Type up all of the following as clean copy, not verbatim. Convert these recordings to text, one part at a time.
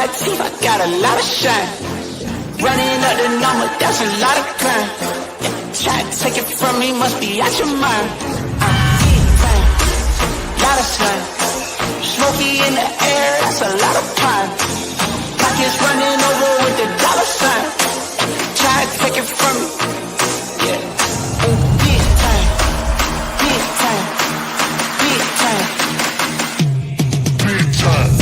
my teeth, I got a lot of shine. Running up the number, that's a lot of crime. Try to take it from me, must be out your mind. Lot of sun, smoky in the air, that's a lot of pine. Pockets running over with the dollar sign. Try to take it from me, yeah. Big time, big time, big time, big time.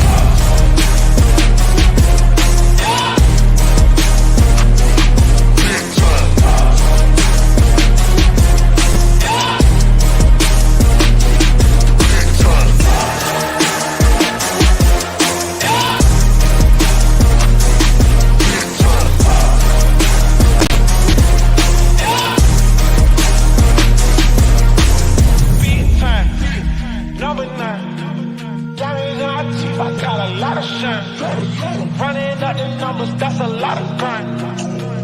Running up the numbers, that's a lot of fun.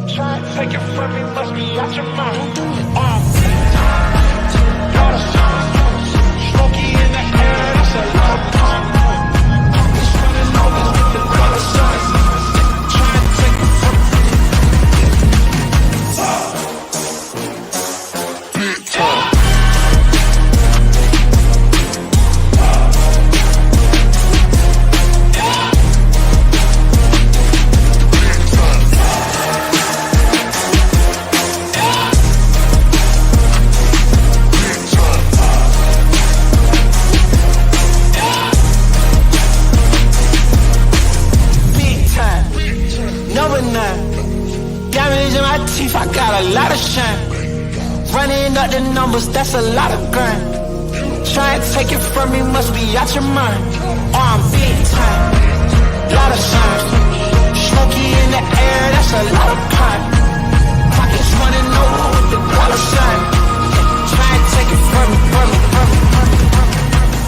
Try to take it from me, must be out your mind. Lot of sun, smoky in the air, that's a lot of fun. It's running over with the dollar signs. Try to take it from me. Big time. I got a lot of shine. Running up the numbers, that's a lot of grind. Try to take it from me, must be out your mind. I'm big time, lot of shine. Smoky in the air, that's a lot of pine. Pockets running over with the dollar sign. Try to take it from me, from me, from me, from me.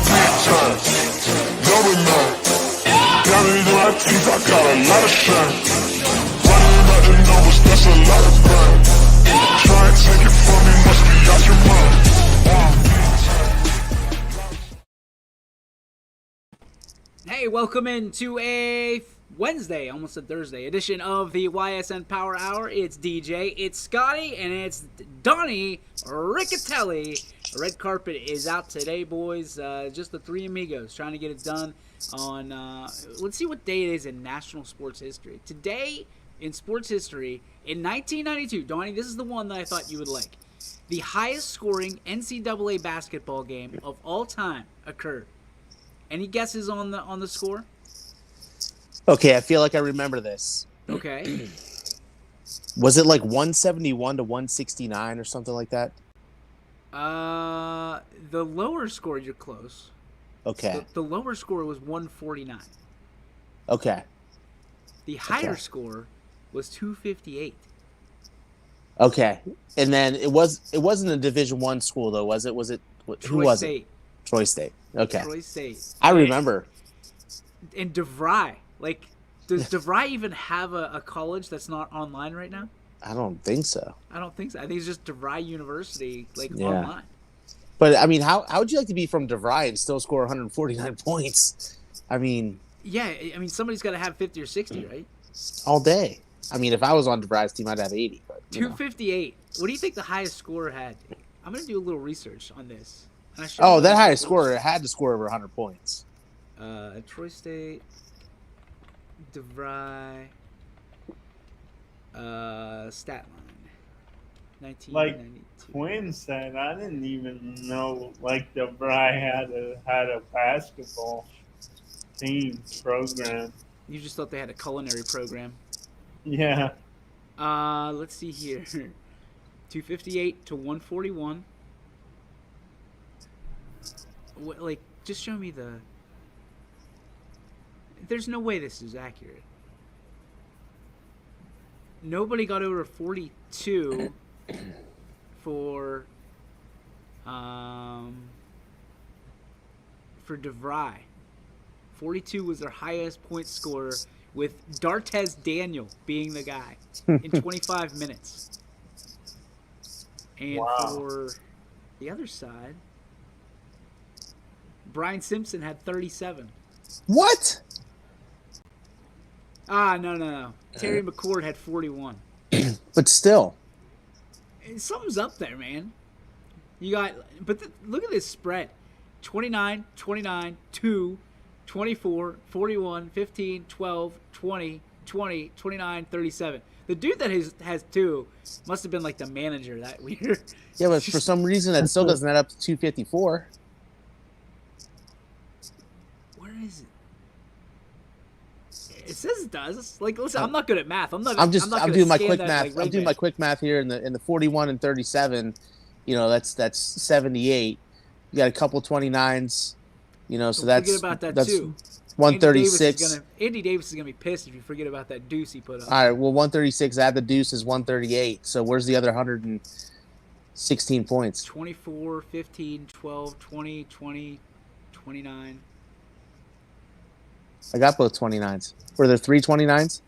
Big time, double nine. Got it in my teeth, I got a lot of shine. That's a lot of fun. Try and take it from me, must be out your mind. Hey, welcome into a Wednesday, almost a Thursday edition of the Ysn Power Hour. It's DJ, it's Scotty, and it's Donnie Riccatelli. The red carpet is out today, boys. Just the three amigos trying to get it done on, let's see what day it is in national sports history. Today, in sports history, in 1992, Donnie, this is the one that I thought you would like. The highest scoring NCAA basketball game of all time occurred. Any guesses on the score? Okay, I feel like I remember this. Okay. Was it like 171 to 169 or something like that? The lower score, you're close. Okay. The lower score was 149. Okay. The higher score was 258. Okay, and then it wasn't a Division I school though, was it? Was it? Who was State. it? Troy State. Okay. Troy State. I remember. And DeVry, like, does DeVry even have a college that's not online right now? I don't think so. I don't think so. I think it's just DeVry University, like, Yeah. online. But I mean, how would you like to be from DeVry and still score 149 points? I mean, yeah. I mean, somebody's got to have 50 or 60, right? all day. I mean, if I was on DeVry's team, I'd have 80. But, 258. What do you think the highest scorer had? I'm going to do a little research on this. That highest scorer had to score over 100 points. Troy State, DeVry, stat line, 1992. Like Quinn said, I didn't even know like DeVry had a basketball team program. You just thought they had a culinary program. Yeah. Let's see here. 258 to 141. Like, just show me the... There's no way this is accurate. Nobody got over 42 for DeVry. 42 was their highest point scorer, with Dartez Daniel being the guy in 25 minutes. And for the other side, Brian Simpson had 37. What? No. Terry McCord had 41. But still, Something's up there, man. You got, look at this spread: 29, 29, 2, 24, 41, 15, 12, 20, 20, 29, 37. The dude that has 2 must have been like the manager that year. yeah, but for some reason that still doesn't add up to 254. Where is it? It says it does. Like, listen, I'm not good at math. I'm doing my quick math. I'm doing my quick math here in the 41 and 37. You know, that's 78. You got a couple 29s. You know, so forget about that too. 136. Andy Davis is gonna be pissed if you forget about that deuce he put up. All right, well, 136. Add the deuce is 138. So where's the other 116 points? 24, 15, 12, 20, 20, 29. I got both 29s. Were there 3 29s?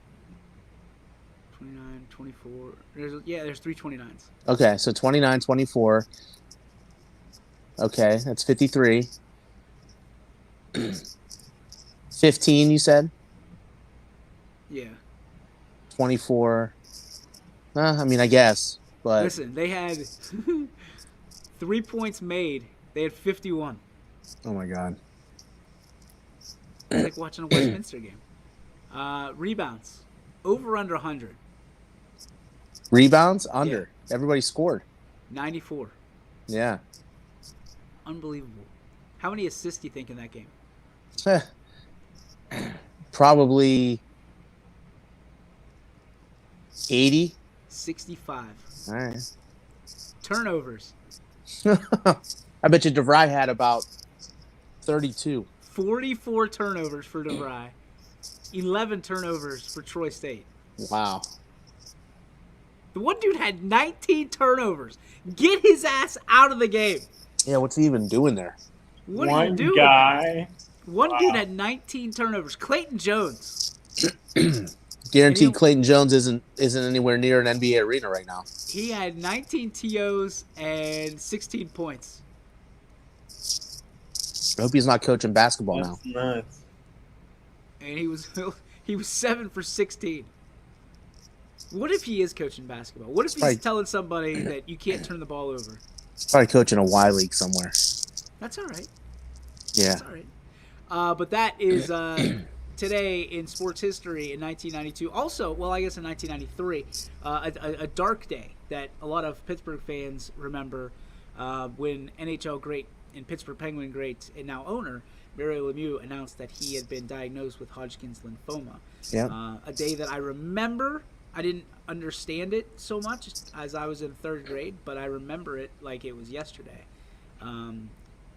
29, 24. There's 3 29s. Okay, so 29, 24. Okay, that's 53. 15, you said? Yeah. 24. I mean, I guess, but Listen, they had 3 points made. They had 51. oh my god. It's like watching a Westminster game. Rebounds. Over under 100. Rebounds under. Everybody scored. 94. Yeah. Unbelievable. How many assists do you think in that game? Probably 80. 65. All right. Turnovers. I bet you DeVry had about 32. 44 turnovers for DeVry. 11 turnovers for Troy State. Wow. The one dude had 19 turnovers. Get his ass out of the game. Yeah, what's he even doing there? What are you doing? One dude had 19 turnovers. Clayton Jones. Guaranteed Clayton Jones isn't anywhere near an NBA arena right now. He had 19 TOs and 16 points. I hope he's not coaching basketball now. Nuts. And he was 7 for 16. What if he is coaching basketball? What if he's telling somebody that you can't turn the ball over? He's probably coaching a Y League somewhere. That's all right. Yeah. That's all right. But that is today in sports history in 1992. Also, well, I guess in 1993, a dark day that a lot of Pittsburgh fans remember when NHL great and Pittsburgh Penguin great and now owner Mario Lemieux announced that he had been diagnosed with Hodgkin's lymphoma. Yeah. A day that I remember. I didn't understand it so much as I was in 3rd grade, but I remember it like it was yesterday.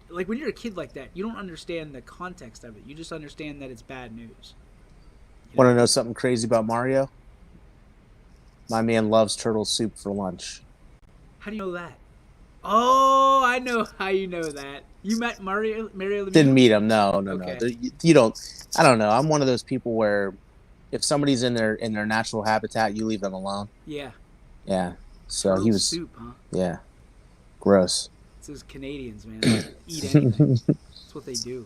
Like when you're a kid like that, you don't understand the context of it. You just understand that it's bad news. Want to know something crazy about Mario? My man loves turtle soup for lunch. How do you know that? Oh, I know how you know that. You met Mario Lemieux? Didn't meet him. No. Okay. You don't. I don't know. I'm one of those people where if somebody's in their natural habitat, you leave them alone. Yeah. Yeah. So Turtle he was. soup, huh? Yeah. Gross. It's those Canadians, man. They don't eat anything. That's what they do.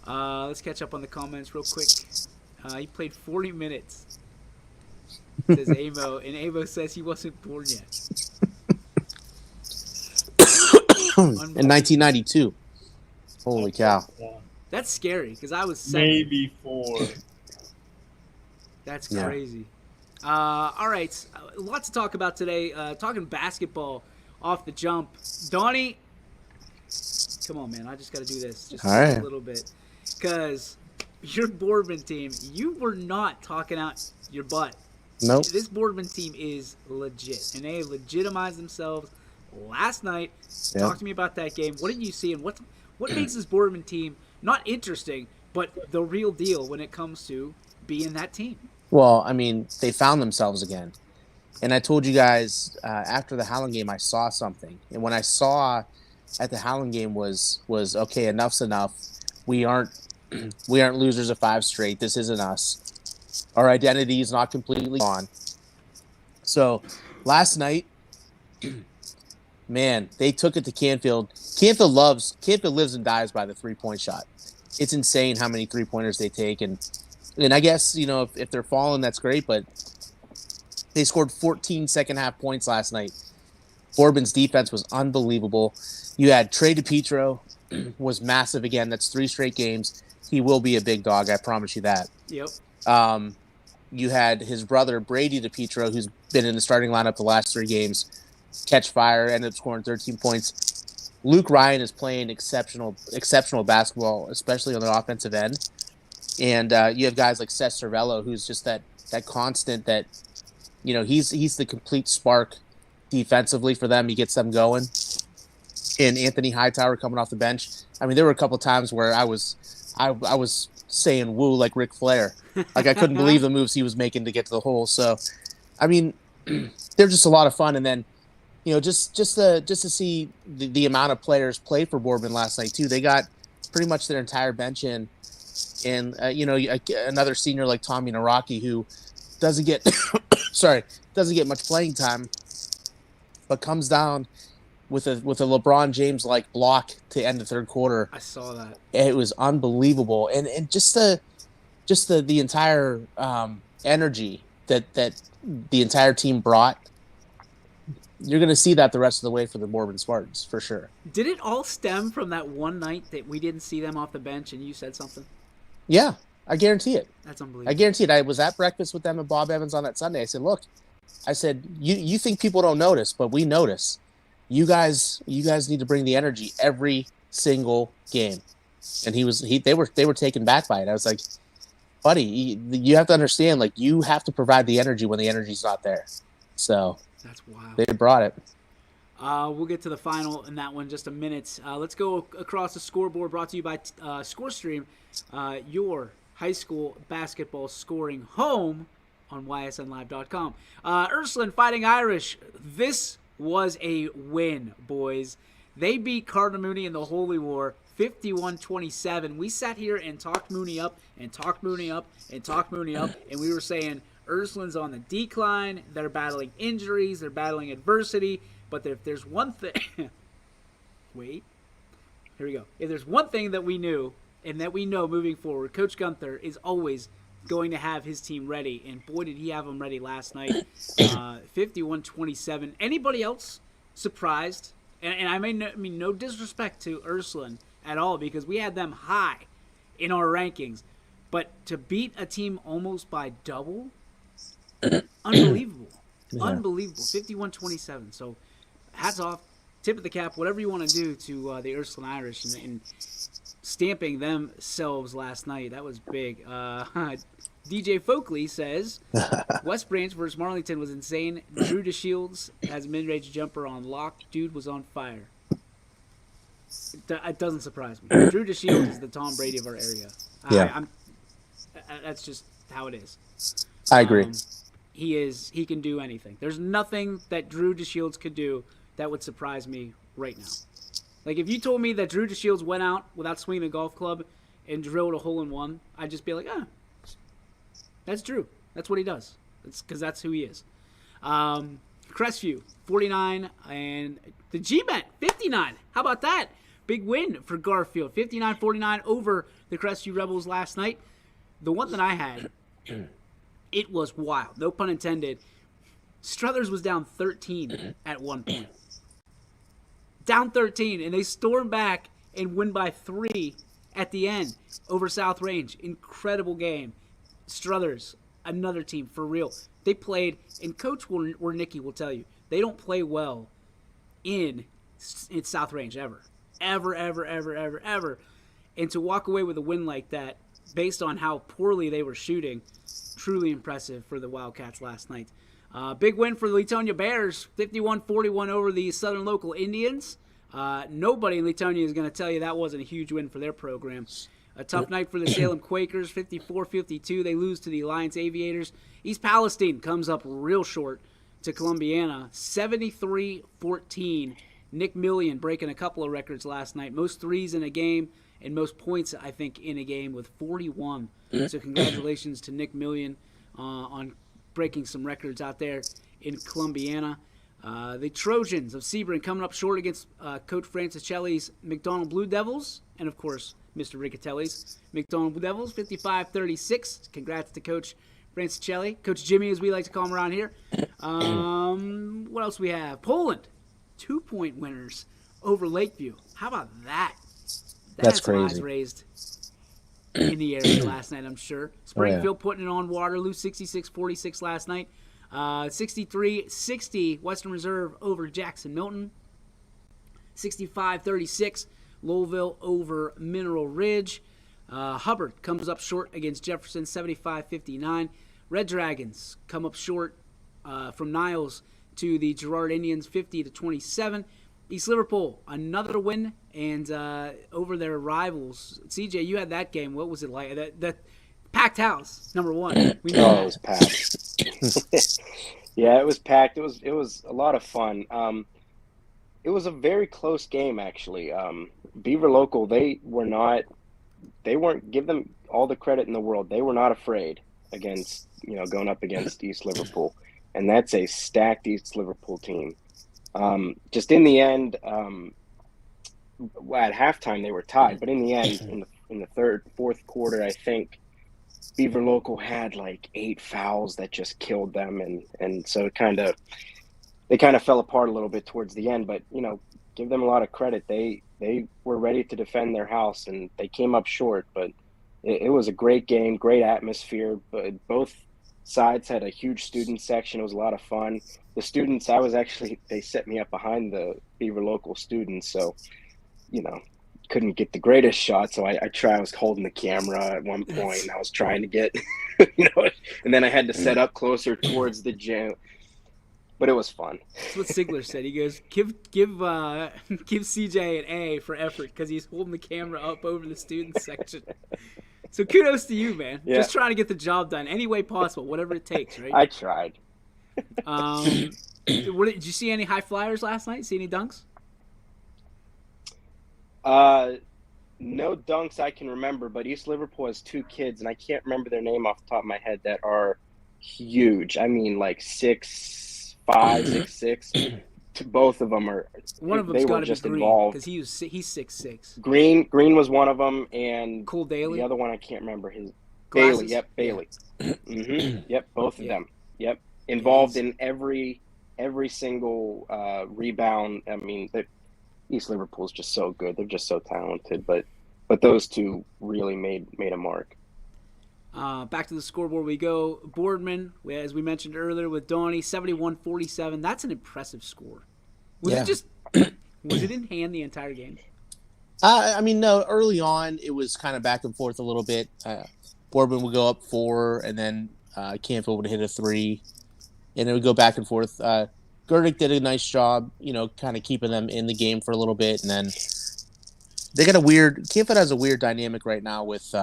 Let's catch up on the comments real quick. He played 40 minutes. Says Avo, and Avo says he wasn't born yet. In 1992. Holy cow. That's scary because I was 7. Maybe 4. That's crazy. All right, lots to talk about today. Talking basketball off the jump. Donnie, come on, man. I just got to do this just a little bit. Because your Boardman team, you were not talking out your butt. Nope. This Boardman team is legit, and they have legitimized themselves last night. Yep. Talk to me about that game. What did you see, and what makes this Boardman team not interesting, but the real deal when it comes to being that team? Well, I mean, they found themselves again. And I told you guys after the Howland game, I saw something. And when I saw at the Howland game was okay, enough's enough. We aren't losers of 5 straight. This isn't us. Our identity is not completely gone. So last night, man, they took it to Canfield. Canfield lives and dies by the 3-point shot. It's insane how many 3-pointers they take, and And I guess, if they're falling, that's great, but they scored 14 second-half points last night. Bourbon's defense was unbelievable. You had Trey DiPietro was massive again. That's 3 straight games. He will be a big dog, I promise you that. Yep. You had his brother, Brady DiPietro, who's been in the starting lineup the last 3 games, catch fire, ended up scoring 13 points. Luke Ryan is playing exceptional basketball, especially on the offensive end. And you have guys like Seth Cervello, who's just that constant that, he's the complete spark defensively for them. He gets them going. And Anthony Hightower coming off the bench. I mean, there were a couple times where I was saying woo like Ric Flair. Like, I couldn't believe the moves he was making to get to the hole. So, I mean, they're just a lot of fun. And then, just to see the amount of players play for Bourbon last night too. They got pretty much their entire bench in, and another senior like Tommy Naraki, who doesn't get much playing time, but comes down with a LeBron James like block to end the third quarter. I saw that. It was unbelievable, and just the entire energy that the entire team brought. You're going to see that the rest of the way for the Bourbon Spartans, for sure. Did it all stem from that one night that we didn't see them off the bench and you said something? Yeah, I guarantee it. That's unbelievable. I guarantee it. I was at breakfast with them and Bob Evans on that Sunday. I said, look, you think people don't notice, but we notice. You guys need to bring the energy every single game. And they were taken back by it. I was like, buddy, you have to understand, like, you have to provide the energy when the energy's not there. So that's wild. They brought it. We'll get to the final in that one in just a minute. Let's go across the scoreboard, brought to you by ScoreStream, your high school basketball scoring home on ysnlive.com. Ursuline Fighting Irish. This was a win, boys. They beat Cardinal Mooney in the Holy War 51-27. We sat here and talked Mooney up and talked Mooney up and talked Mooney up, and we were saying Ursuline's on the decline. They're battling injuries. They're battling adversity. But if there's one thing... Wait. Here we go. If there's one thing that we knew and that we know moving forward, Coach Gunther is always going to have his team ready. And boy, did he have them ready last night. 51-27. Anybody else surprised? And I mean no disrespect to Ursuline at all, because we had them high in our rankings. But to beat a team almost by double... Unbelievable. Yeah. Unbelievable. 51-27. So hats off, tip of the cap, whatever you want to do to the Ursuline Irish and stamping themselves last night. That was big. DJ Folkley says, West Branch versus Marlington was insane. Drew DeShields has a mid-range jumper on lock. Dude was on fire. It doesn't surprise me. Drew DeShields is the Tom Brady of our area. Yeah. That's just how it is. I agree. He can do anything. There's nothing that Drew DeShields could do that would surprise me right now. Like, if you told me that Drew DeShields went out without swinging a golf club and drilled a hole-in-one, I'd just be like, that's Drew. That's what he does. Because that's who he is. Crestview, 49, and the G-Bet, 59. How about that? Big win for Garfield, 59-49 over the Crestview Rebels last night. The one that I had... It was wild. No pun intended. Struthers was down 13 at one point. Down 13, and they storm back and win by 3 at the end over South Range. Incredible game. Struthers, another team, for real. They played, and Coach Nicky will tell you, they don't play well in South Range ever. Ever. And to walk away with a win like that, based on how poorly they were shooting, truly impressive for the Wildcats last night. Big win for the Leetonia Bears, 51-41 over the Southern Local Indians. Nobody in Leetonia is going to tell you that wasn't a huge win for their program. A tough night for the Salem Quakers, 54-52. They lose to the Alliance Aviators. East Palestine comes up real short to Columbiana, 73-14. Nick Millian breaking a couple of records last night. Most threes in a game and most points, I think, in a game with 41. So congratulations to Nick Millian on breaking some records out there in Columbiana. The Trojans of Sebring coming up short against Coach Francis Celli's McDonald Blue Devils. And, of course, Mr. Riccatelli's McDonald Blue Devils, 55-36. Congrats to Coach Francicelli. Coach Jimmy, as we like to call him around here. What else we have? Poland, 2-point winners over Lakeview. How about that? That's some crazy. Eyes raised in the area last night, I'm sure. Springfield putting it on Waterloo, 66-46 last night. 63-60 Western Reserve over Jackson Milton. 65-36 Lowellville over Mineral Ridge. Hubbard comes up short against Jefferson, 75-59. Red Dragons come up short from Niles to the Girard Indians, 50-27. East Liverpool, another win, and over their rivals. CJ, you had that game. What was it like? That packed house, number one. It was packed. Yeah, it was packed. It was a lot of fun. It was a very close game, actually. Beaver Local, they weren't, give them all the credit in the world. They were not afraid going up against East Liverpool. And that's a stacked East Liverpool team. Just in the end, at halftime they were tied, but in the end, in the fourth quarter, I think Beaver Local had like 8 fouls that just killed them, and so they kind of fell apart a little bit towards the end. But give them a lot of credit. They were ready to defend their house, and they came up short. But it was a great game, great atmosphere. But both sides had a huge student section. It was a lot of fun. The students, they set me up behind the Beaver Local students, so couldn't get the greatest shot. So I was holding the camera at one point, and I was trying to get and then I had to set up closer towards the gym. But it was fun. That's what Sigler said. He goes, give CJ an A for effort because he's holding the camera up over the student section. So kudos to you, man. Yeah. Just trying to get the job done any way possible, whatever it takes, right? I tried. Did you see any high flyers last night? See any dunks? No dunks I can remember, but East Liverpool has 2 kids, and I can't remember their name off the top of my head, that are huge. I mean, like 6'5", 6'6". Both of them are. One of they them's were got to just be Green involved. because he's 6'6". Green was one of them, and Cool Daly. the other one I can't remember his. Glasses? Bailey, yep, Bailey. Yep, both of Yeah. them. Yep, involved in every single rebound. I mean, East Liverpool's just so good. They're just so talented, but those 2 really made a mark. Back to the scoreboard we go. Boardman, as we mentioned earlier, with Donnie, 71-47. That's an impressive score. Was it in hand the entire game? I mean, no. Early on, it was kind of back and forth a little bit. Boardman would go up 4, and then Canfield would hit a 3, and it would go back and forth. Gerdick did a nice job, kind of keeping them in the game for a little bit, and then they got Canfield has a weird dynamic right now with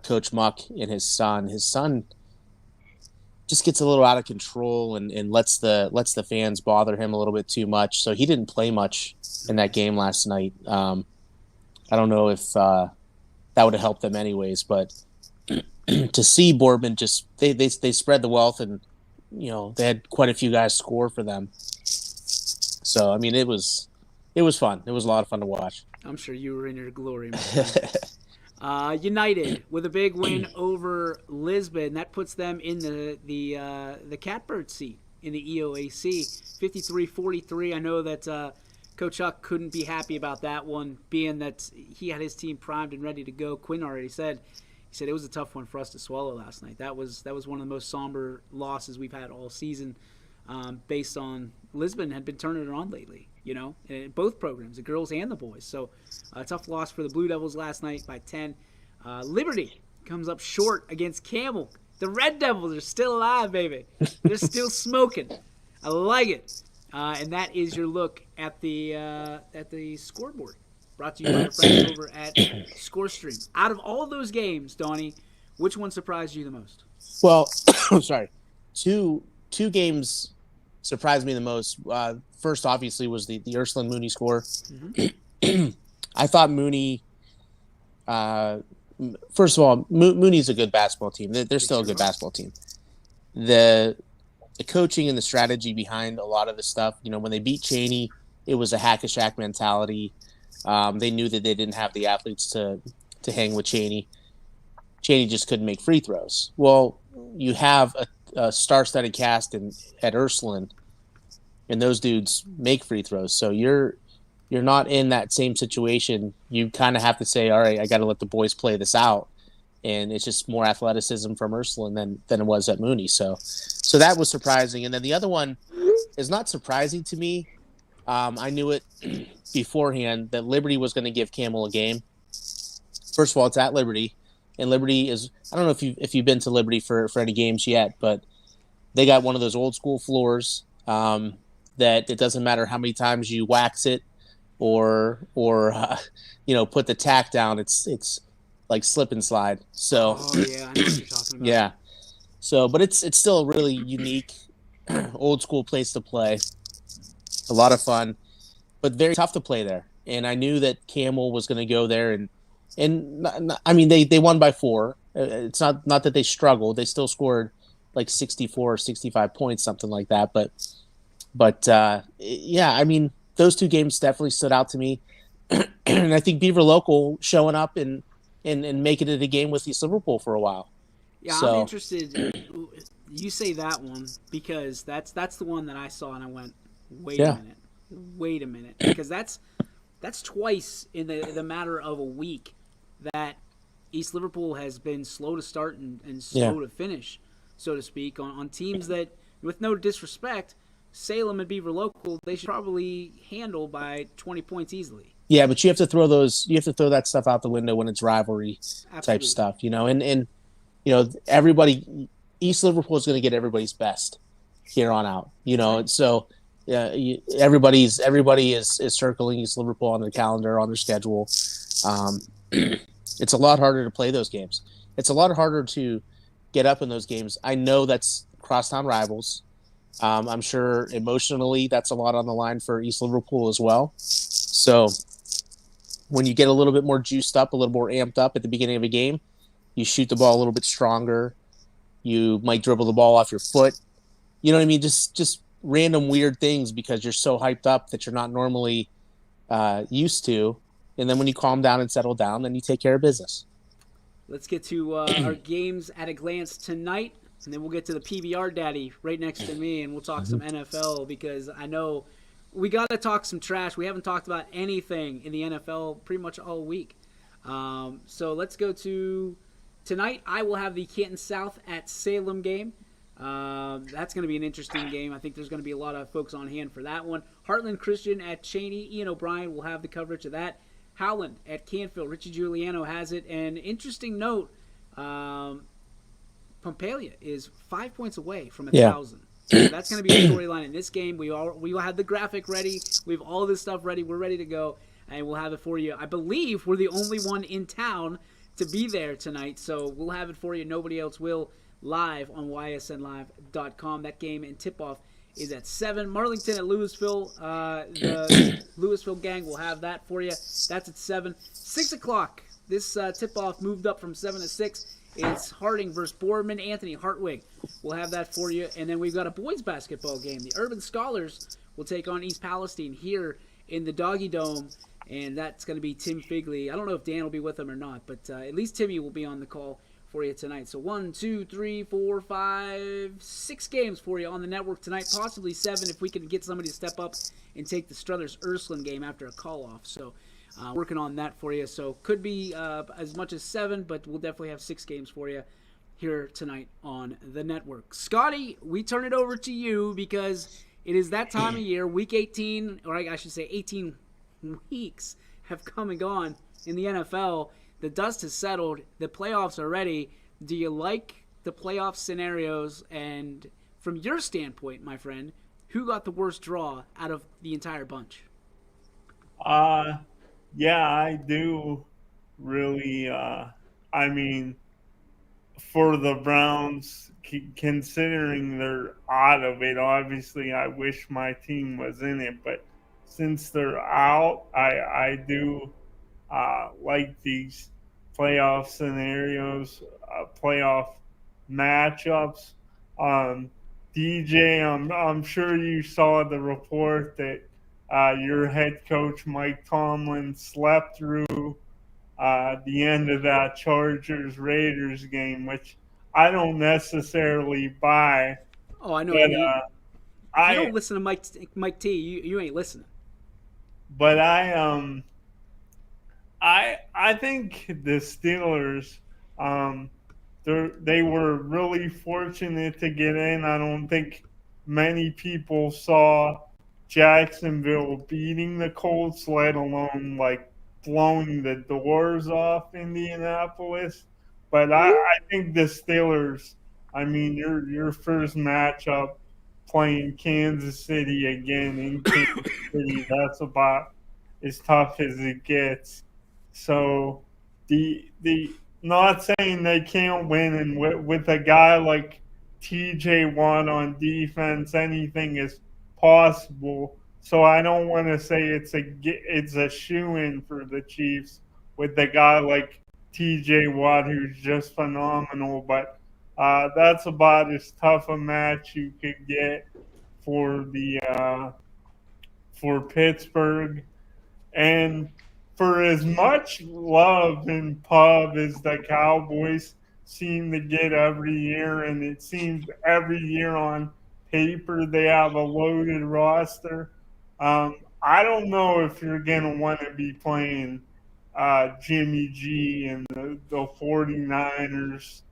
Coach Muck and his son. His son just gets a little out of control and lets the fans bother him a little bit too much. So he didn't play much in that game last night. I don't know if that would have helped them anyways, but to see Boardman just they spread the wealth, and they had quite a few guys score for them. So I mean, it was fun. It was a lot of fun to watch. I'm sure you were in your glory, man. United with a big win over Lisbon. That puts them in the catbird seat in the EOAC, 53-43. I know that Coach Huck couldn't be happy about that one, being that he had his team primed and ready to go. Quinn already said it was a tough one for us to swallow last night. That was one of the most somber losses we've had all season, based on Lisbon had been turning it on lately. In both programs, the girls and the boys. So a tough loss for the Blue Devils last night by 10. Liberty comes up short against Camel. The Red Devils are still alive, baby. They're still smoking. I like it. And that is your look at the scoreboard. Brought to you by our friends over at ScoreStream. Out of all those games, Donnie, which one surprised you the most? Well, I'm sorry. Two games surprised me the most. First, obviously, was the Ursuline Mooney score. Mm-hmm. I thought Mooney. First of all, Mooney's a good basketball team. They're still a good basketball team. The coaching and the strategy behind a lot of the stuff. When they beat Cheney, it was a hack-a-shack mentality. They knew that they didn't have the athletes to hang with Cheney. Cheney just couldn't make free throws. Well, you have a star-studded cast at Ursuline, and those dudes make free throws. So you're not in that same situation. You kind of have to say, all right, I got to let the boys play this out. And it's just more athleticism from Ursuline than it was at Mooney. So that was surprising. And then the other one is not surprising to me. I knew it beforehand that Liberty was going to give Camel a game. First of all, it's at Liberty, and Liberty is, I don't know if you've been to Liberty for any games yet, but they got one of those old school floors that it doesn't matter how many times you wax it or put the tack down. It's like slip and slide. So oh yeah, I know what you're talking about. yeah. So, but it's still a really unique, old school place to play. A lot of fun, but very tough to play there. And I knew that Camel was going to go there, and I mean they won by 4. It's not that they struggled. They still scored like 64 or 65 points, something like that. But yeah, I mean those 2 games definitely stood out to me. And I think Beaver Local showing up and making it a game with East Liverpool for a while. Yeah, So, I'm interested. You say that one because that's the one that I saw and I went, wait a minute, because that's twice in the matter of a week that East Liverpool has been slow to start and slow to finish, so to speak, on teams that, with no disrespect, Salem and Beaver Local, they should probably handle by 20 points easily. Yeah, but you have to throw that stuff out the window when it's rivalry type stuff, and everybody, East Liverpool is going to get everybody's best here on out, so everybody is circling East Liverpool on their calendar, on their schedule. It's a lot harder to play those games. It's a lot harder to get up in those games. I know that's crosstown rivals. I'm sure emotionally that's a lot on the line for East Liverpool as well. So when you get a little bit more juiced up, a little more amped up at the beginning of a game, you shoot the ball a little bit stronger. You might dribble the ball off your foot. You know what I mean? Just random weird things because you're so hyped up that you're not normally used to. And then when you calm down and settle down, then you take care of business. Let's get to our games at a glance tonight, and then we'll get to the PBR daddy right next to me, and we'll talk some NFL because I know we got to talk some trash. We haven't talked about anything in the NFL pretty much all week. So let's go to tonight. I will have the Canton South at Salem game. That's going to be an interesting game. I think there's going to be a lot of folks on hand for that one. Heartland Christian at Cheney. Ian O'Brien will have the coverage of that. Howland at Canfield. Richie Giuliano has it. And interesting note, Pompelia is 5 points away from 1,000. So that's going to be the storyline in this game. We will have the graphic ready. We have all this stuff ready. We're ready to go, and we'll have it for you. I believe we're the only one in town to be there tonight, so we'll have it for you. Nobody else will. Live on ysnlive.com. That game and tip-off is at 7. Marlington at Louisville. The Louisville gang will have that for you. That's at 7. 6 o'clock. This tip-off moved up from 7 to 6. It's Harding versus Boardman. Anthony Hartwig will have that for you. And then we've got a boys basketball game. The Urban Scholars will take on East Palestine here in the Doggy Dome. And that's going to be Tim Figley. I don't know if Dan will be with them or not, but at least Timmy will be on the call for you tonight. So 1, 2, 3, 4, 5, 6 games for you on the network tonight, possibly 7 if we can get somebody to step up and take the Struthers Ursuline game after a call-off. So working on that for you. So could be as much as 7, but we'll definitely have 6 games for you here tonight on the network. Scotty, we turn it over to you because it is that time of year. Week 18, or I should say 18 weeks have come and gone in the NFL. The dust has settled. The playoffs are ready. Do you like the playoff scenarios? And from your standpoint, my friend, who got the worst draw out of the entire bunch? Yeah, I do really. I mean, for the Browns, considering they're out of it, obviously I wish my team was in it. But since they're out, I do like these playoff scenarios, playoff matchups. DJ, I'm sure you saw the report that your head coach Mike Tomlin slept through the end of that Chargers Raiders game, which I don't necessarily buy. Oh, I know But you. If you I don't listen to Mike T, you ain't listening. but I think the Steelers, um, they were really fortunate to get in. I don't think many people saw Jacksonville beating the Colts, let alone like blowing the doors off Indianapolis. But I think the Steelers. I mean, your first matchup playing Kansas City again in Kansas City. That's about as tough as it gets. So the not saying they can't win, and with a guy like TJ Watt on defense, anything is possible. So I don't want to say it's a shoe in for the Chiefs with a guy like TJ Watt who's just phenomenal, but that's about as tough a match you could get for the for Pittsburgh. And for as much love and pub as the Cowboys seem to get every year, and it seems every year on paper they have a loaded roster, I don't know if you're going to want to be playing Jimmy G and the 49ers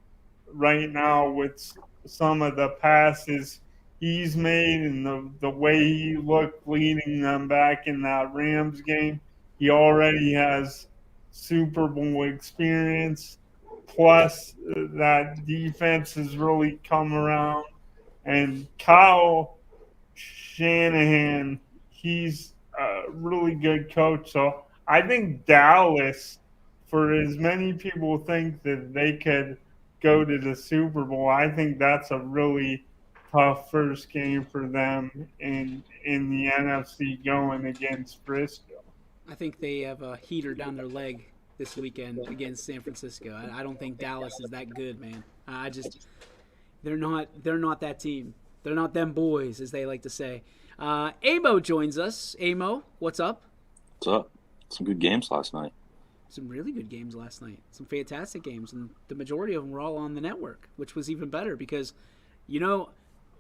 right now with some of the passes he's made and the way he looked leading them back in that Rams game. He already has Super Bowl experience. Plus, that defense has really come around. And Kyle Shanahan, he's a really good coach. So I think Dallas, for as many people think that they could go to the Super Bowl, I think that's a really tough first game for them in the NFC going against Frisco. I think they have a heater down their leg this weekend against San Francisco. I don't think Dallas is that good, man. I just they're not that team. They're not them boys, as they like to say. Amo joins us. Amo, what's up? What's up? Some good games last night. Some really good games last night. Some fantastic games, and the majority of them were all on the network, which was even better because, you know,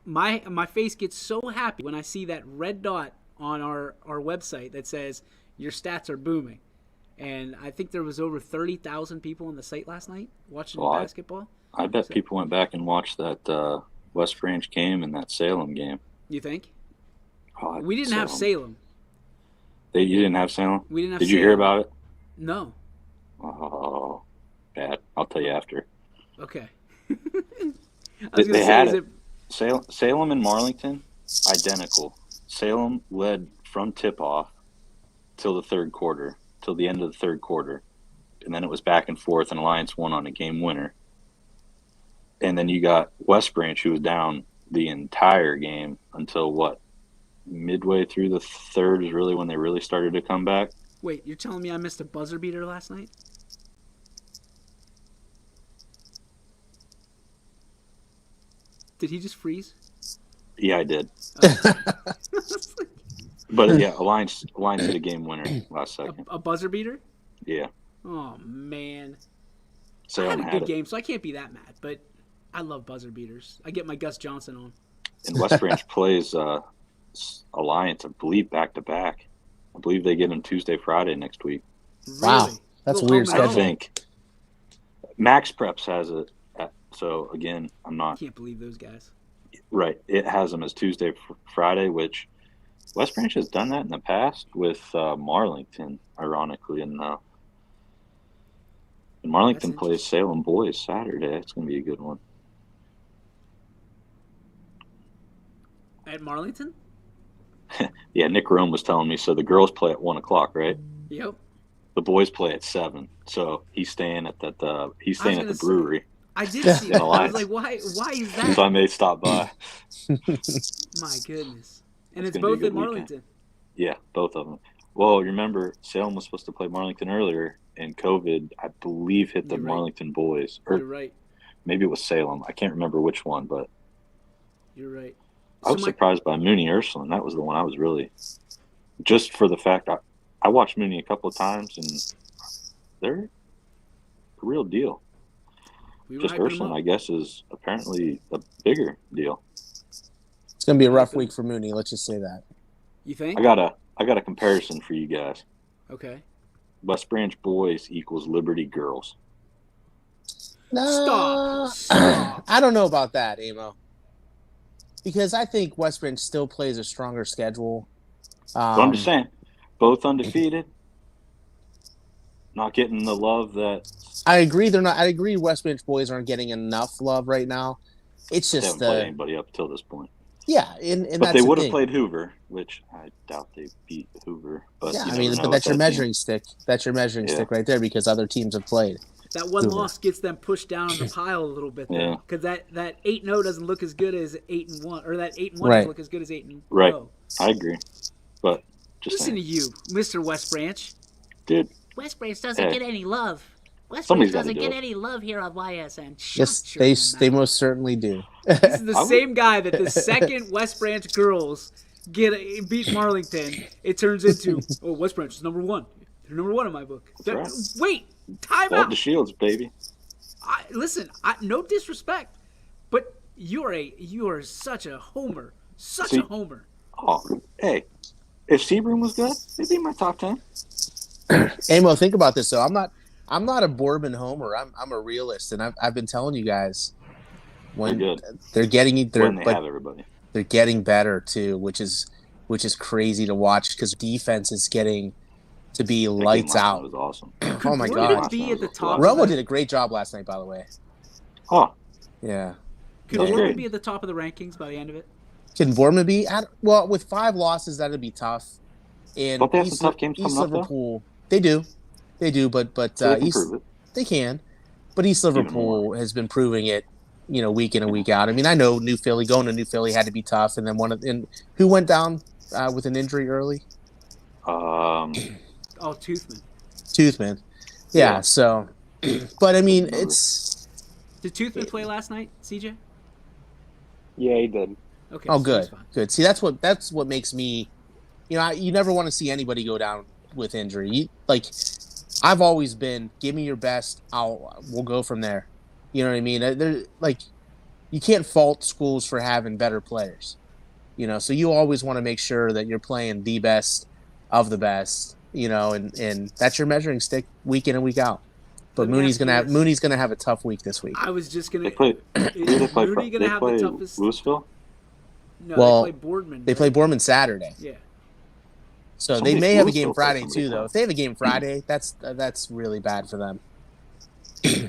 my face gets so happy when I see that red dot on our website that says your stats are booming. And I think there was over 30,000 people on the site last night watching basketball. I bet people went back and watched that West Branch game and that Salem game. You think? Oh, we didn't have Salem. You didn't have Salem? We didn't have Did Salem. you hear about it? No. Oh, bad. I'll tell you after. Okay. I was going to say, Salem and Marlington, identical. Salem led from tip-off till the third quarter, till the end of the third quarter. And then it was back and forth, and Alliance won on a game winner. And then you got West Branch, who was down the entire game until what? Midway through the third is really when they really started to come back. Wait, you're telling me I missed a buzzer beater last night? Did he just freeze? Yeah, I did. But yeah, Alliance hit a game winner last second. A buzzer beater? Yeah. Oh man. Salem I had a good game, so I can't be that mad. But I love buzzer beaters. I get my Gus Johnson on. And West Branch plays Alliance, I believe, back to back. I believe they get them Tuesday, Friday next week. Wow, that's a weird schedule. I think Max Preps has it. So again, I'm not. I can't believe those guys. Right, it has them as Tuesday, Friday, which West Branch has done that in the past with Marlington, ironically, and Marlington plays Salem Boys Saturday. It's going to be a good one. At Marlington? Yeah, Nick Rome was telling me. So the girls play at 1:00, right? Yep. The boys play at 7. So he's staying at that. He's staying at the brewery. I did see that. I was like, why is that? If I may stop by. My goodness. And it's both at Marlington. Weekend. Yeah, both of them. Well, remember, Salem was supposed to play Marlington earlier, and COVID, I believe, hit the Marlington boys. Or you're right. Maybe it was Salem. I can't remember which one, but you're right. I was surprised by Mooney Ursuline. That was the one I was really just for the fact I watched Mooney a couple of times, and they're a real deal. We were Just hyping him Ursuline, up. I guess, is apparently a bigger deal. It's gonna be a rough week for Mooney. Let's just say that. You think? I got a comparison for you guys. Okay. West Branch boys equals Liberty girls. No, Stop. I don't know about that, Amo. Because I think West Branch still plays a stronger schedule. So I'm just saying, both undefeated, not getting the love that I agree. They're not. I agree. West Branch boys aren't getting enough love right now. It's they just haven't played anybody up till this point. yeah, and But that's they the would have thing. played Hoover, which I doubt they beat Hoover. But Yeah, you I never mean, know but with that's your that measuring team. stick. That's your measuring Yeah. stick right there because other teams have played. That one Hoover. loss gets them pushed down on the pile a little bit, though, Yeah. because that 8-0 doesn't look as good as 8-1, or that 8-1 Right. doesn't look as good as 8-0. Right. I agree. But just Listen to saying, you, Mr. West Branch. dude, West Branch doesn't Hey. get any love. West Somebody's Branch gotta doesn't do get it. any love here on YSN. Shut Yes, your they mouth. most certainly do. This is the I would- same guy that the second West Branch girls beat Marlington. It turns into, oh, West Branch is number one. They're number one in my book. right. Wait, time Vault out. the Shields, baby. Listen, no disrespect, but you are such a homer, such See- a homer. Oh, hey, if Sebring was good, they'd be in my top 10. Amo, think about this though. I'm not a Boardman homer. I'm a realist, and I've been telling you guys when They're good. they're getting When they have everybody. they're getting better too, which is crazy to watch because defense is getting to be That game lights last night out. was awesome. Oh my Boardman god, be at the top? Romo did a great job last night, by the way. Oh, Yeah, Could That's Boardman great. be at the top of the rankings by the end of it? can Boardman be? Well, with 5 losses, that'd be tough. And Don't they have some tough games East coming up, though? Liverpool, they do, but so they can East prove it. they can, but East Even Liverpool has been proving it, week in and week out. I mean, I know New Philly going to New Philly had to be tough, and then who went down with an injury early? Oh, Toothman. Toothman. Yeah. Yeah. So, but I mean, Remember. it's Did Toothman play last night, CJ? Yeah, he did. Okay. oh so good, he's fine. good. See, that's what makes me, you never want to see anybody go down with injury. I've always been, give me your best. We'll go from there. You know what I mean? You can't fault schools for having better players. So you always want to make sure that you're playing the best of the best. And that's your measuring stick week in and week out. But Let me Mooney's ask you gonna this. have a tough week this week. I was just gonna. They play. Who do they Is play? Mooney They gonna have play the toughest? Louisville. No, Well, they play Boardman. They right? play Bournemouth Saturday, Yeah. so Somebody they may have a Louisville game plays Friday somebody too. Though else. if they have a game Friday, that's really bad for them. Hang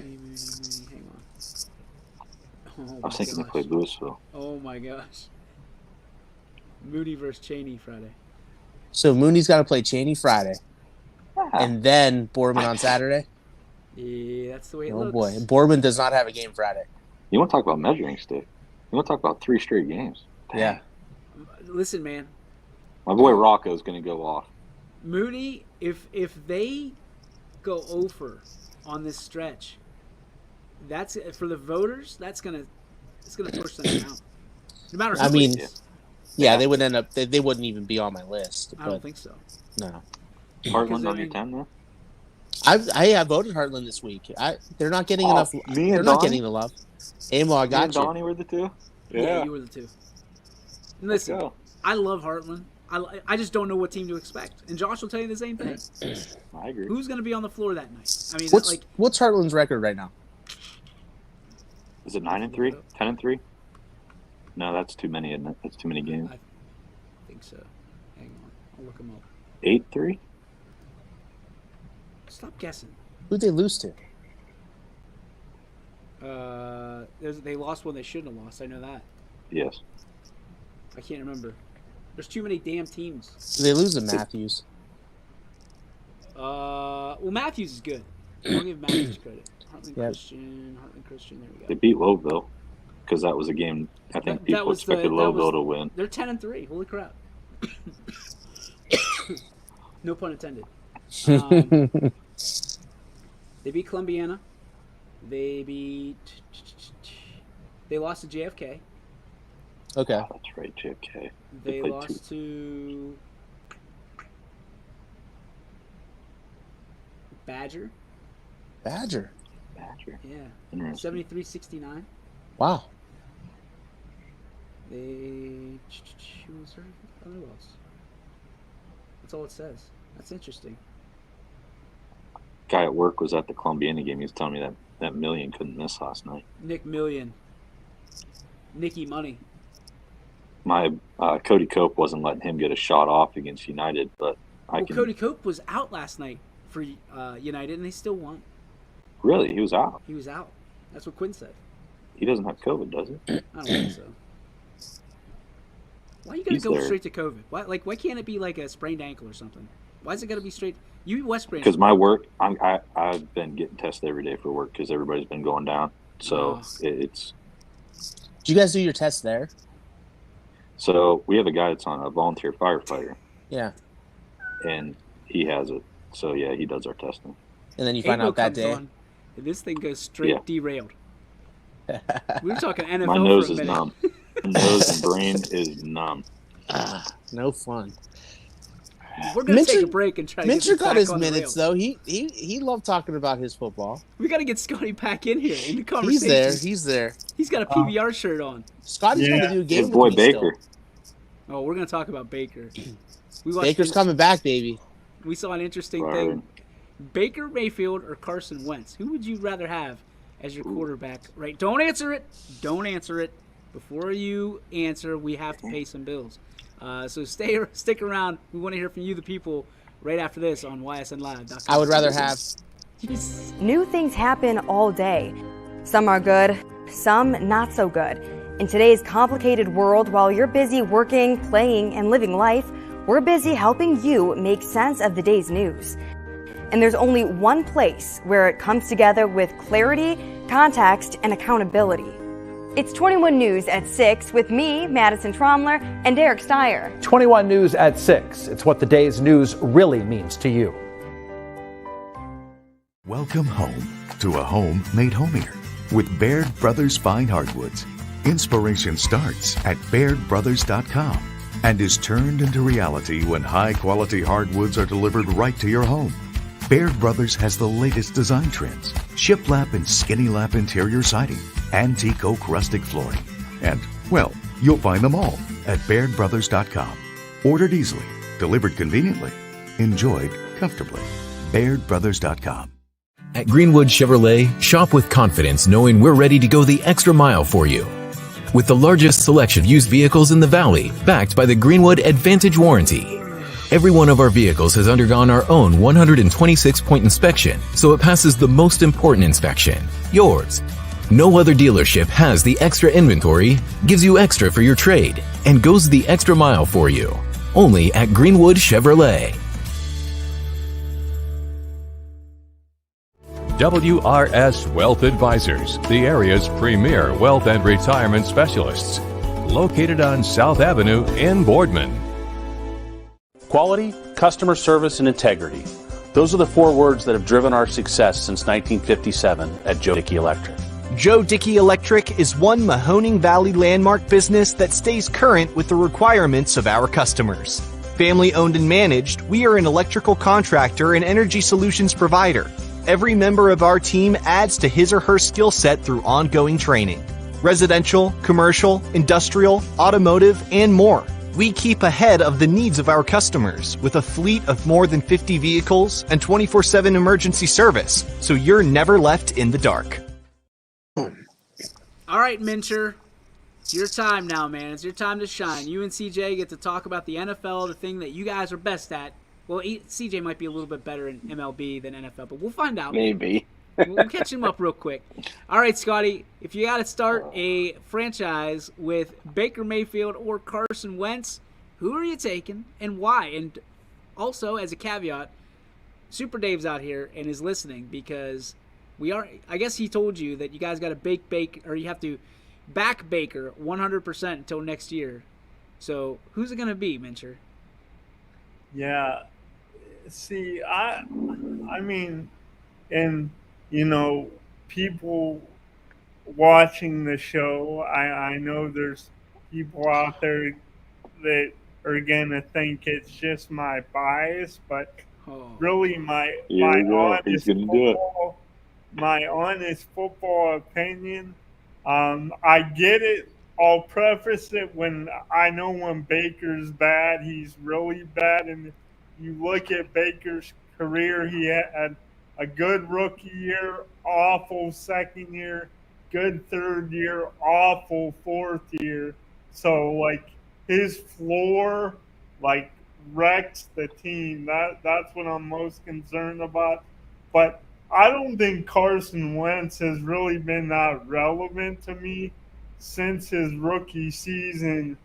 on. Oh I was thinking my they played gosh. Louisville. Oh my gosh. Moody versus Cheney Friday. So Mooney's got to play Cheney Friday, Ah. and then Boardman on Saturday. Yeah, that's the way it Oh looks. boy, Boardman does not have a game Friday. You want to talk about measuring stick? You want to talk about 3 straight games? Dang. Yeah, Listen, man. My boy Rocco's going to go off. Mooney, if they go over on this stretch, that's for the voters. It's gonna push them down. No matter. Who I mean, wins. yeah, they would end up. They wouldn't even be on my list. I don't But think so. no, Heartland I on your mean- 10 there? I voted Heartland this week. They're not getting enough. Me They're and not Donnie? getting the love. Amo, I Me got and you. Donnie were the 2? Yeah, you were the 2. And Let's listen, go. I love Heartland. I just don't know what team to expect. And Josh will tell you the same thing. I agree. Who's going to be on the floor that night? I mean, What's Heartland's record right now? Is it 9-3? 10-3? No, that's too many, isn't it? That's too many games. I think so. Hang on. I'll look them up. 8-3? Stop guessing. Who'd they lose to? They lost when they shouldn't have lost. I know that. Yes. I can't remember. There's too many damn teams. Did they lose to Matthews? Well, Matthews is good. I'll give Matthews credit. Heartland Yep. Christian. There we They go. beat Louisville because that was a game I think That people was expected that Louisville was- to win. They're 10-3. Holy crap. No pun intended. They beat Columbiana. They lost to JFK. Okay. Oh, that's right, JFK. They played lost to Badger. Badger. Yeah. Interesting. 73-69. Wow. Who else? That's all it says. That's interesting. Guy at work was at the Columbiana game. He was telling me that Million couldn't miss last night. Nick Million. Nicky Money. My Cody Cope wasn't letting him get a shot off against United, but Cody Cope was out last night for United, and they still won. Really? He was out? He was out. That's what Quinn said. He doesn't have COVID, does he? I don't think so. Why you gotta go straight to COVID? Why can't it be like a sprained ankle or something? Why is it gotta be straight? You West Branch. Because my work, I've been getting tested every day for work because everybody's been going down. So it's. Do you guys do your tests there? So we have a guy that's on a volunteer firefighter. Yeah. And he has it. So yeah, he does our testing. And then you find out that day. This thing goes straight derailed. We were talking NFL. My nose for a is minute. numb. My nose and brain is numb. No fun. We're gonna take a break and try to get Mincher got back his on the minutes rails. though. He loved talking about his football. We gotta get Scotty back in here in the conversation. He's there. He's got a PBR shirt on. Scotty's gonna do a game His boy with me Baker. Oh, we're gonna talk about Baker. Baker's coming back, baby. We saw an interesting thing. Baker Mayfield or Carson Wentz? Who would you rather have as your quarterback? Right? Don't answer it. Don't answer it. Before you answer, we have to pay some bills. So stick around. We want to hear from you, the people, right after this on ysnlive.com. I would rather have. New things happen all day. Some are good, some not so good. In today's complicated world, while you're busy working, playing, and living life, we're busy helping you make sense of the day's news. And there's only one place where it comes together with clarity, context, and accountability. It's 21 News at 6 with me, Madison Tromler, and Derek Steyer. 21 News at 6. It's what the day's news really means to you. Welcome home to a home made homier with Baird Brothers Fine Hardwoods. Inspiration starts at BairdBrothers.com and is turned into reality when high-quality hardwoods are delivered right to your home. Baird Brothers has the latest design trends, shiplap and skinny lap interior siding, antique oak rustic flooring, and, well, you'll find them all at BairdBrothers.com. Ordered easily, delivered conveniently, enjoyed comfortably. BairdBrothers.com. At Greenwood Chevrolet, shop with confidence knowing we're ready to go the extra mile for you. With the largest selection of used vehicles in the Valley, backed by the Greenwood Advantage Warranty. Every one of our vehicles has undergone our own 126-point inspection, so it passes the most important inspection, yours. No other dealership has the extra inventory, gives you extra for your trade, and goes the extra mile for you. Only at Greenwood Chevrolet. WRS Wealth Advisors, the area's premier wealth and retirement specialists. Located on South Avenue in Boardman. Quality, customer service, and integrity. Those are the four words that have driven our success since 1957 at Joe Dickey Electric. Joe Dickey Electric is one Mahoning Valley landmark business that stays current with the requirements of our customers. Family owned and managed, we are an electrical contractor and energy solutions provider. Every member of our team adds to his or her skill set through ongoing training. Residential, commercial, industrial, automotive, and more. We keep ahead of the needs of our customers with a fleet of more than 50 vehicles and 24/7 emergency service, so you're never left in the dark. All right, Mincher. It's your time now, man. It's your time to shine. You and CJ get to talk about the NFL, the thing that you guys are best at. Well, CJ might be a little bit better in MLB than NFL, but we'll find out. Maybe. We'll catch him up real quick. All right, Scotty, if you got to start a franchise with Baker Mayfield or Carson Wentz, who are you taking and why? And also, as a caveat, Super Dave's out here and is listening because I guess he told you that you guys got to or you have to back Baker 100% until next year. So who's it going to be, Mincher? Yeah. See, I mean, and, you know, people watching the show, I know there's people out there that are going to think it's just my bias, but really my Here we go. He's honest gonna do it. my honest football opinion. I get it. I'll preface it when I know when Baker's bad, he's really bad. And you look at Baker's career, he had a good rookie year, awful second year, good third year, awful fourth year. So like his floor, like wrecks the team. That's what I'm most concerned about. But I don't think Carson Wentz has really been that relevant to me since his rookie season.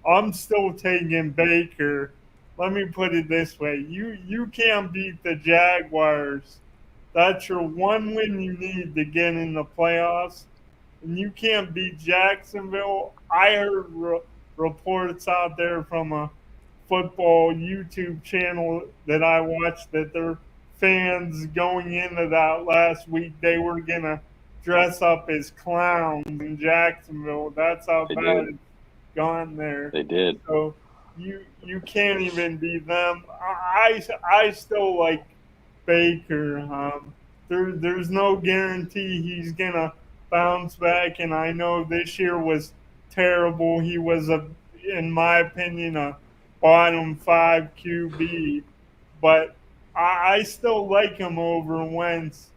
I'm still taking Baker. Let me put it this way. You can't beat the Jaguars. That's your one win you need to get in the playoffs. And you can't beat Jacksonville. I heard reports out there from a football YouTube channel that I watched that their fans going into that last week, they were going to dress up as clowns in Jacksonville. That's how They bad did. it's gone there. They did. So you can't even beat them. I still like Baker. There's no guarantee he's going to bounce back, and I know this year was terrible. He was, in my opinion, a bottom 5 QB, but I still like him over Wentz.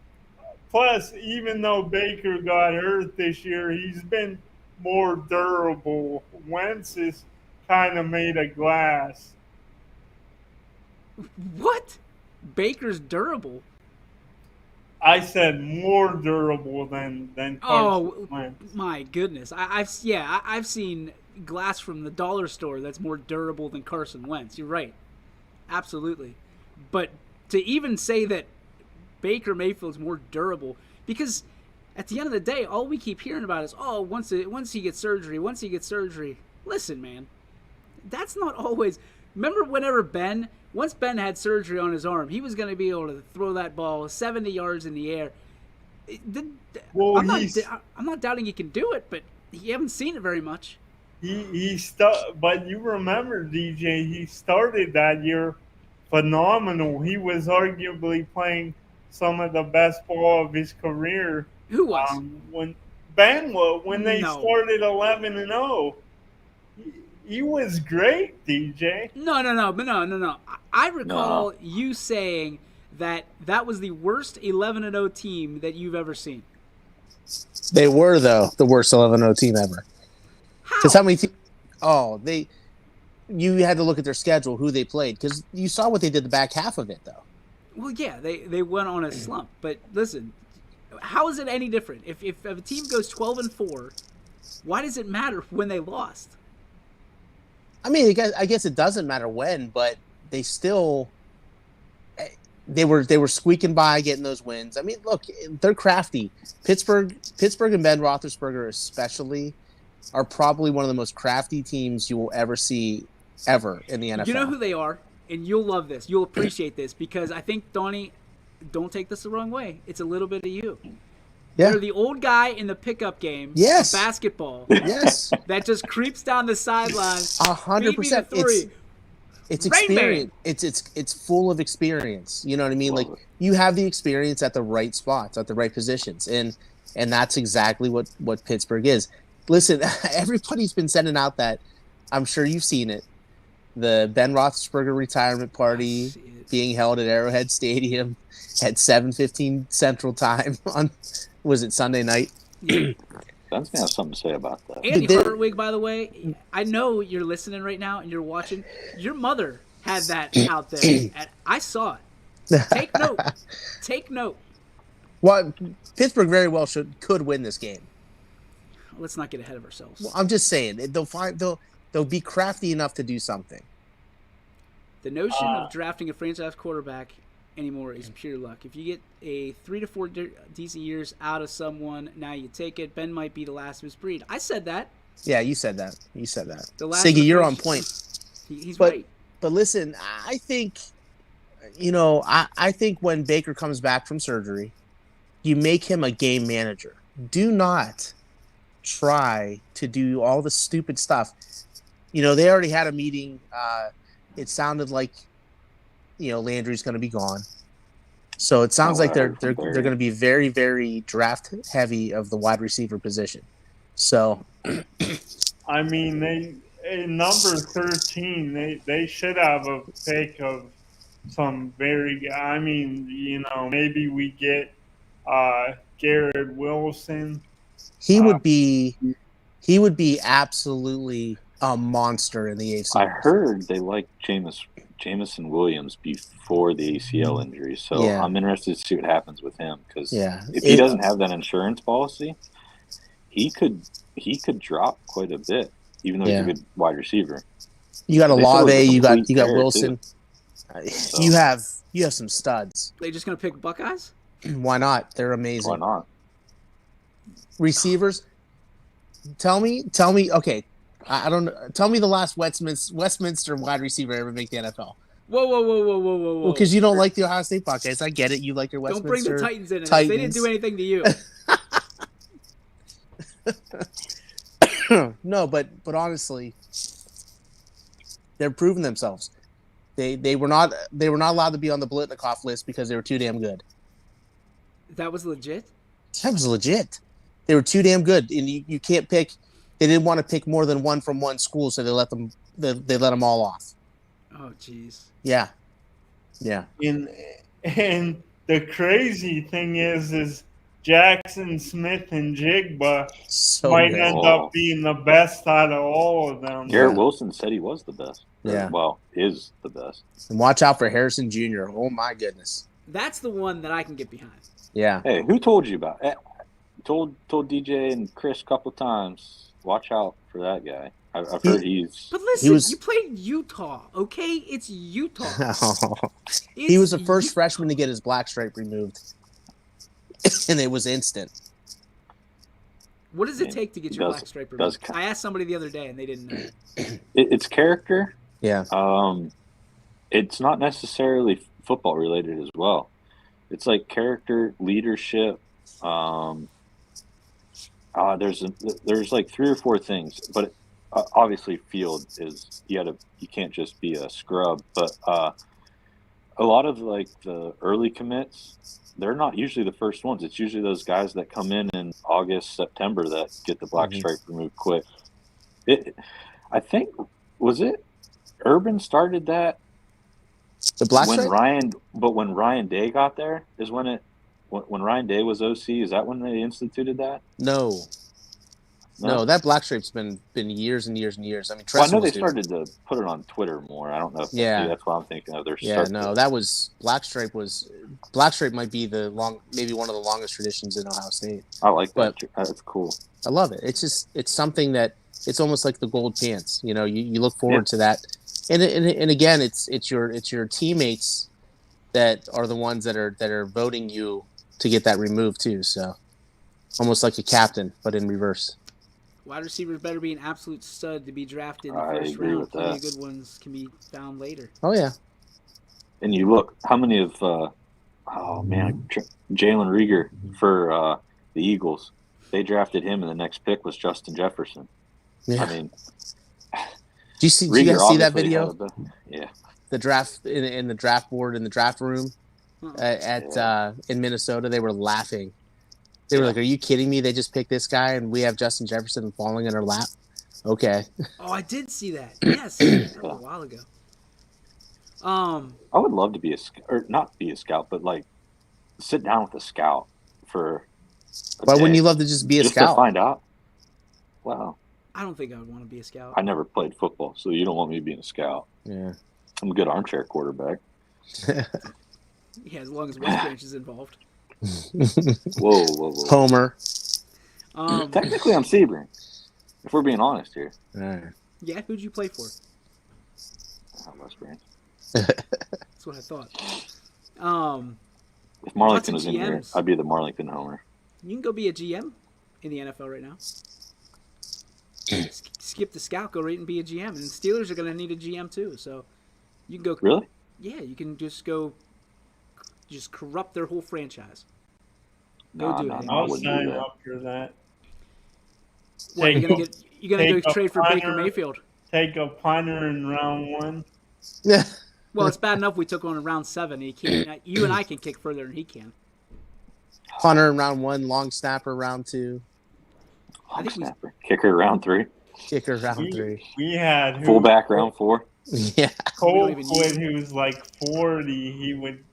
Plus, even though Baker got hurt this year, he's been more durable. Wentz is kind of made of glass. What? Baker's durable? I said more durable than Carson Wentz. My goodness! I've seen glass from the dollar store that's more durable than Carson Wentz. You're right, absolutely. But to even say that Baker Mayfield's more durable, because at the end of the day, all we keep hearing about is once he gets surgery. Listen, man, that's not always. Remember once Ben had surgery on his arm, he was going to be able to throw that ball 70 yards in the air. I'm not doubting he can do it, but you haven't seen it very much. But you remember, DJ, he started that year phenomenal. He was arguably playing some of the best ball of his career. Who was? When they started 11-0. He was great, DJ. No. I recall you saying that was the worst 11-0 team that you've ever seen. They were, though, the worst 11-0 team ever. Because how many teams? You had to look at their schedule, who they played, because you saw what they did the back half of it, though. Well, yeah, they went on a slump. But listen, how is it any different? If a team goes 12-4, why does it matter when they lost? I mean, I guess it doesn't matter when, but they still they were squeaking by getting those wins. I mean, look, they're crafty. Pittsburgh and Ben Roethlisberger especially are probably one of the most crafty teams you will ever see ever in the NFL. You know who they are, and you'll love this. You'll appreciate this because I think, Donnie, don't take this the wrong way. It's a little bit of you. Yeah. You're the old guy in the pickup game. Yes. Of basketball. Yes. That just creeps down the sideline. 100%. It's experience. It's full of experience. You know what I mean? Like you have the experience at the right spots, at the right positions, and that's exactly what Pittsburgh is. Listen, everybody's been sending out that. I'm sure you've seen it. The Ben Roethlisberger retirement party being held at Arrowhead Stadium at 7:15 Central Time on. Was it Sunday night? Ben's gonna have something to say about that. Andy Hartwig, by the way, I know you're listening right now and you're watching. Your mother had that out there, and I saw it. Take note. Take note. Well, Pittsburgh very well could win this game. Let's not get ahead of ourselves. Well, I'm just saying they'll be crafty enough to do something. The notion of drafting a franchise quarterback anymore is pure luck. If you get a 3 to 4 decent years out of someone, now you take it. Ben might be the last of his breed. I said that. Yeah, you said that. Siggy, you're on point. He's right. But listen, I think, I think when Baker comes back from surgery, you make him a game manager. Do not try to do all the stupid stuff. They already had a meeting. It sounded like Landry's going to be gone. So it sounds like they're going to be very, very draft heavy of the wide receiver position. So, I mean, in number 13, they should have a pick of some very. I mean, maybe we get Garrett Wilson. he would be absolutely a monster in the AFC. I heard they like Jamison Williams before the ACL injury, so Yeah. I'm interested to see what happens with him because Yeah. if he doesn't have that insurance policy, he could drop quite a bit, even though he's a good wide receiver. You got Olave, you got Wilson. So. You have some studs. They just gonna pick Buckeyes? Why not? They're amazing. Why not? Receivers. Tell me. Okay, I don't know. Tell me the last Westminster wide receiver ever make the NFL. Whoa. Because you don't like the Ohio State Buckeyes. I get it. You like your Westminster. Don't bring the Titans in it. They didn't do anything to you. No, but honestly, they're proving themselves. They were not allowed to be on the Blitnikoff list because they were too damn good. That was legit? That was legit. They were too damn good, and you can't pick. They didn't want to pick more than one from one school, so they let them all off. Oh, jeez. Yeah. And the crazy thing is Jackson Smith and Jigba might end up being the best out of all of them. Garrett Wilson said he was the best. Yeah. Well, is the best. And watch out for Harrison Jr. Oh my goodness. That's the one that I can get behind. Yeah. Hey, who told you about it? Told DJ and Chris a couple times. Watch out for that guy. I've heard he's. But listen, you played Utah, okay? It's Utah. He was the first freshman to get his black stripe removed, and it was instant. What does it take to get your black stripe removed? I asked somebody the other day, and they didn't know. It's character. Yeah. It's not necessarily football related as well. It's like character, leadership. There's like 3 or 4 things, but obviously field is you can't just be a scrub. But a lot of like the early commits, they're not usually the first ones. It's usually those guys that come in August, September that get the black stripe removed quick. I think was it Urban started that. The black when stripe? when Ryan Day got there is when Ryan Day was OC. Is that when they instituted that? No, that black stripe's been years and years and years. I mean, I know they started to put it on Twitter more. I don't know if that's what I'm thinking of. That was black stripe. Black stripe might be maybe one of the longest traditions in Ohio State. I like that. That's cool. I love it. It's something that it's almost like the gold pants. You look forward to that. And again, it's your teammates that are the ones that are voting you to get that removed too. So almost like a captain, but in reverse. Wide receivers better be an absolute stud to be drafted in the first round. Plenty of good ones can be found later. Oh yeah. And you look how many of Jalen Rieger for the Eagles. They drafted him, and the next pick was Justin Jefferson. Yeah. I mean. Do you guys see that video? Yeah. The draft in the draft board in the draft room in Minnesota, they were laughing. They were like, "Are you kidding me? They just picked this guy, and we have Justin Jefferson falling in our lap." Okay. Oh, I did see that. Yes, that was a while ago. I would love to not be a scout, but like sit down with a scout for. Why wouldn't you love to just be a scout? To find out. Wow. I don't think I would want to be a scout. I never played football, so you don't want me being a scout. Yeah. I'm a good armchair quarterback. Yeah, as long as West Branch is involved. Whoa. Homer. Technically, I'm Sebring, if we're being honest here. Yeah, who'd you play for? West Branch. That's what I thought. If Marlington was in here, I'd be the Marlington Homer. You can go be a GM in the NFL right now. Skip the scout, go right and be a GM. And Steelers are going to need a GM too, so you can go. Really? Yeah, you can just corrupt their whole franchise. I'll sign up for that. What, you're gonna go trade for Baker Mayfield? Take a punter in round 1. Yeah. Well, it's bad enough we took one in round 7. He can't. You and I can kick further than he can. Punter in round 1, long snapper round 2. Long snapper. Kicker round 3. Kicker round 3. We had fullback round 4. Yeah. Colquitt, who's like 40, he would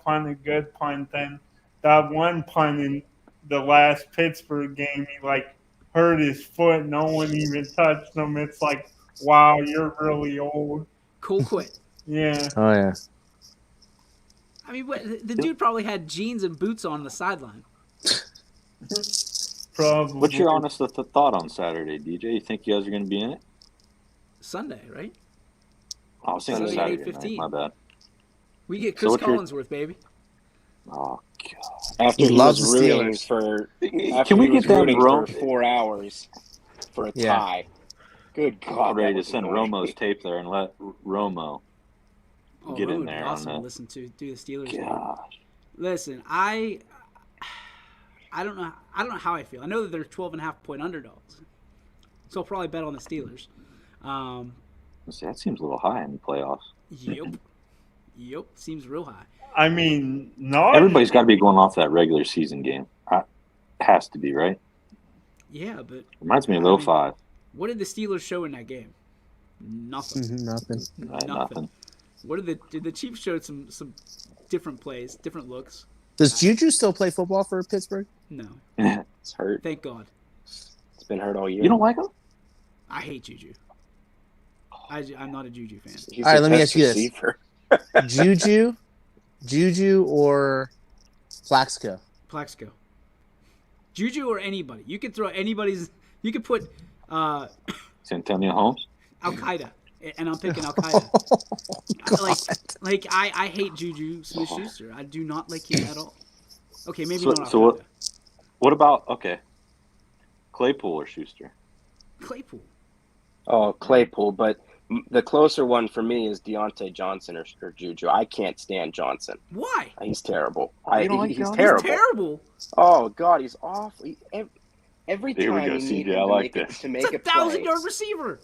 punt a good punt. Then that one punt in the last Pittsburgh game, he like hurt his foot. No one even touched him. It's like, wow, you're really old. Colquitt. Yeah. Oh yeah. I mean, the dude probably had jeans and boots on the sideline. Probably. What's your honest thought on Saturday, DJ? You think you guys are going to be in it? Sunday, right? I was thinking Sunday, Saturday night. My bad. We get Chris Collinsworth, baby. Oh, God. After he loves was rooting for, can we get that for 4 hours for a tie? Good God! I'm ready to send Romo's tape there and let Romo get in there. Awesome on to listen to do the Steelers. Gosh. Listen, I don't know. I don't know how I feel. I know that they're 12.5-point underdogs, so I'll probably bet on the Steelers. See, that seems a little high in the playoffs. Yep, seems real high. I mean, no. Everybody's got to be going off that regular season game. Has to be, right? Yeah, but reminds me of 05. What did the Steelers show in that game? Nothing. Nothing. What did the Chiefs showed some different plays, different looks. Does Juju still play football for Pittsburgh? No. It's hurt. Thank God. It's been hurt all year. You don't like him? I hate Juju. I'm not a Juju fan. All right, let me ask you this: Juju or Plaxico? Plaxico. Juju or anybody. You could throw anybody's. You could put Santonio Holmes, Al Qaeda, and I'm picking Al Qaeda. I hate Juju Smith-Schuster. I do not like him at all. Okay, maybe not Al Qaeda. What about Claypool or Schuster? Claypool. Oh, Claypool, but the closer one for me is Deontay Johnson or Juju. I can't stand Johnson. Why? He's terrible. You don't like he's Johnson? terrible. He's terrible. Oh God, he's awful. Every Here we time go, you need CJ, him I like this. to make It's a a play, 1,000-yard receiver.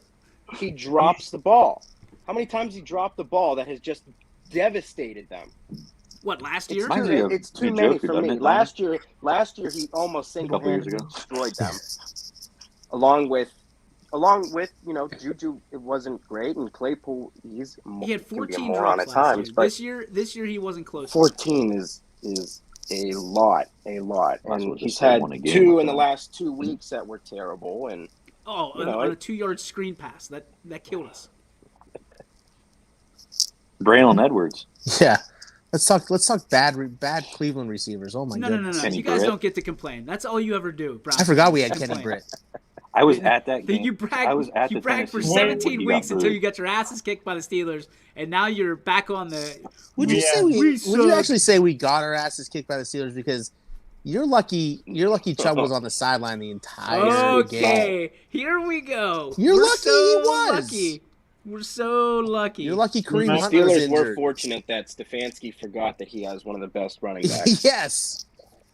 he drops the ball. How many times he dropped the ball that has just devastated them? What, last year? It's too many for me. Last year he almost single-handedly destroyed them. Along with Juju, it wasn't great, and Claypool, he had 14 drops drops at last times. year. But This year he wasn't close. 14 is a lot, and he's had 2 in the last 2 weeks that were terrible. And on a 2-yard screen pass that killed us. Braylon Edwards. Yeah. Let's talk bad Cleveland receivers. Oh my goodness. No. You guys don't get to complain. That's all you ever do, Brown. I forgot we had Kenny Britt. I was at that game. You bragged for 17 weeks until you got your asses kicked by the Steelers, and now you're back on the. Would you actually say we got our asses kicked by the Steelers? Because you're lucky Chubb was on the sideline the entire game. Okay, here we go. We're lucky he was. Lucky. We're so lucky. You're lucky Kareem the Hunt was Steelers injured. were fortunate that Stefanski forgot that he has one of the best running backs. Yes.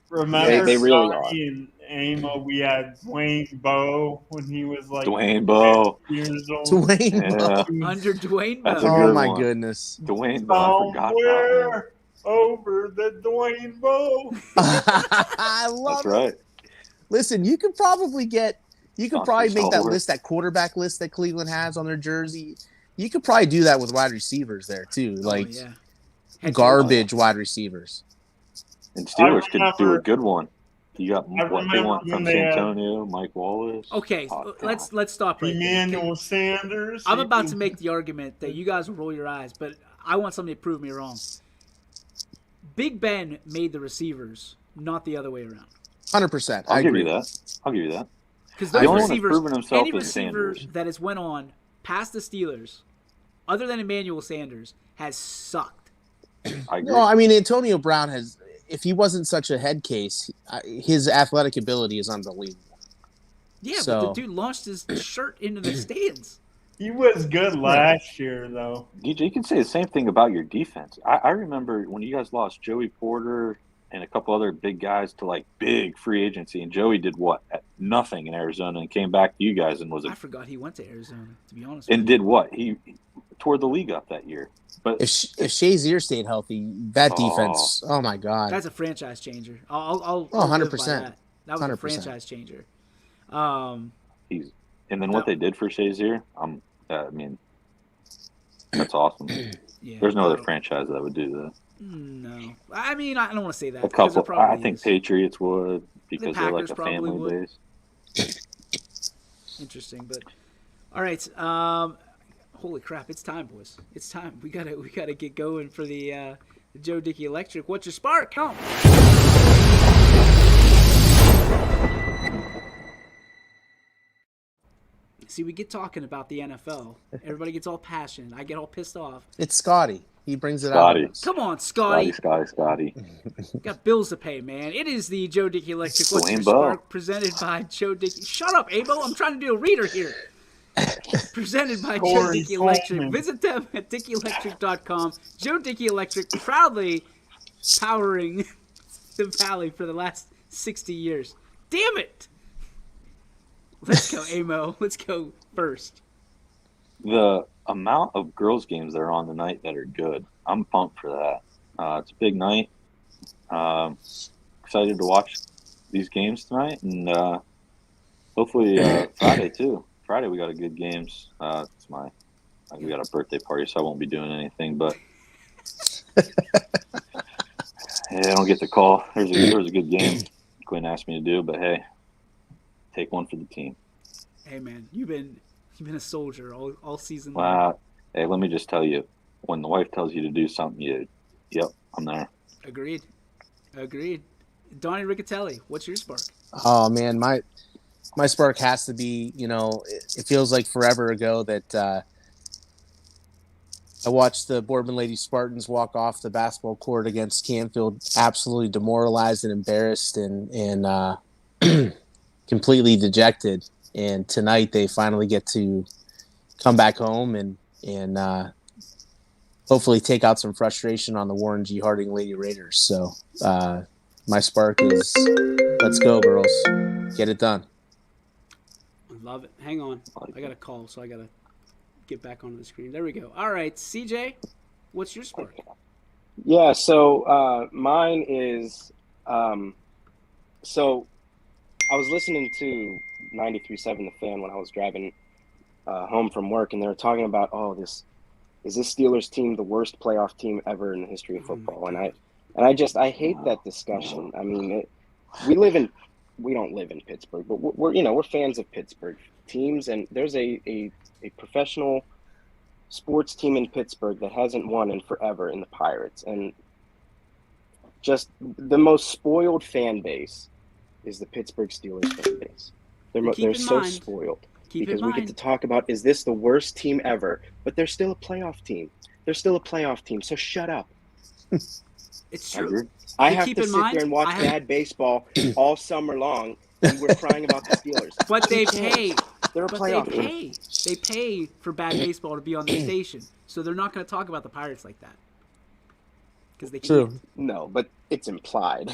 Remember, they really are. In Amo, we had Dwayne Bowe when he was like Dwayne Bowe. years old. Dwayne Bowe. Under Dwayne That's Bowe. a good Oh my one. goodness. Dwayne Bowe. I forgot about him. Over the Dwayne Bowe. I love That's right. Listen, you could probably make that Howard. list, that quarterback list that Cleveland has on their jersey. You could probably do that with wide receivers there too, like garbage wide receivers. And Steelers could do a remember- good one. You got what they remember want from when they had- Santonio, Mike Wallace. Okay, Oh, let's stop right there. Emmanuel Sanders. I'm about to make the argument that you guys will roll your eyes, but I want somebody to prove me wrong. Big Ben made the receivers, not the other way around. 100%. I'll give you that. Because The those only one that's receivers, proven himself any is receiver Sanders. that has went on past the Steelers, other than Emmanuel Sanders, has sucked. I agree. No, I mean Antonio Brown has. If he wasn't such a head case, his athletic ability is unbelievable. Yeah, So- but the dude launched his shirt into the stands. He was good last year, though. DJ, you can say the same thing about your defense. I remember when you guys lost Joey Porter and a couple other big guys to like big free agency, and Joey did what? Nothing in Arizona, and came back to you guys and was I forgot he went to Arizona, to be honest. and with you. did what? He tore the league up that year. But if Shazier stayed healthy, that defense, oh my God. That's a franchise changer. I'll 100%. That was 100%. a franchise changer. And then what they did for Shazier, I mean, that's awesome. Yeah, There's no other franchise that would do that. No, I mean, I don't want to say that. A couple, I think is. Patriots would because they're like Packers a probably family would. base. Interesting, but all right. Holy crap! It's time, boys. It's time. We gotta get going for the Joe Dickey Electric. What's your spark? Come. See, we get talking about the NFL. Everybody gets all passionate. I get all pissed off. It's Scotty. He brings it out. Come on, Scotty. Scotty. Got bills to pay, man. It is the Joe Dickey Electric. What's your Wayne spark? Presented by Joe Dickey. Shut up, Abo. I'm trying to do a reader here. Presented by Joe Dickey Electric. Visit them at DickeyElectric.com. Joe Dickey Electric, proudly powering the Valley for the last 60 years. Damn it! Let's go, Amo. Let's go first. The amount of girls' games that are on tonight that are good, I'm pumped for that. It's a big night. Excited to watch these games tonight, and hopefully Friday too. Friday we got a good games. We got a birthday party, so I won't be doing anything. But I don't get the call. There was a good game Quinn asked me to do, but hey, take one for the team. Hey man, you've been a soldier all season long. Wow. Hey, let me just tell you, when the wife tells you to do something, yep, I'm there. Agreed. Donnie Riccatelli, what's your spark? Oh man, my spark has to be, it feels like forever ago that I watched the Boardman Lady Spartans walk off the basketball court against Canfield, absolutely demoralized and embarrassed and completely dejected. And tonight they finally get to come back home and hopefully take out some frustration on the Warren G. Harding Lady Raiders. So my spark is, let's go, girls. Get it done. I love it. Hang on. I got a call, so I got to get back onto the screen. There we go. All right, CJ, what's your spark? Yeah, so mine is so I was listening to 93.7 The Fan when I was driving home from work, and they were talking about, this Steelers team the worst playoff team ever in the history of football, and I hate that discussion. I mean, we don't live in Pittsburgh, but we're fans of Pittsburgh teams, and there's a professional sports team in Pittsburgh that hasn't won in forever in the Pirates, and just the most spoiled fan base is the Pittsburgh Steelers fan base. They're so spoiled because we get to talk about, is this the worst team ever? But they're still a playoff team. So shut up. It's true. I have to sit there and watch bad baseball all summer long, and we're crying about the Steelers. But they pay. They're a playoff team. They pay for bad baseball to be on their station, so they're not going to talk about the Pirates like that. Because they can't. True. No, but it's implied.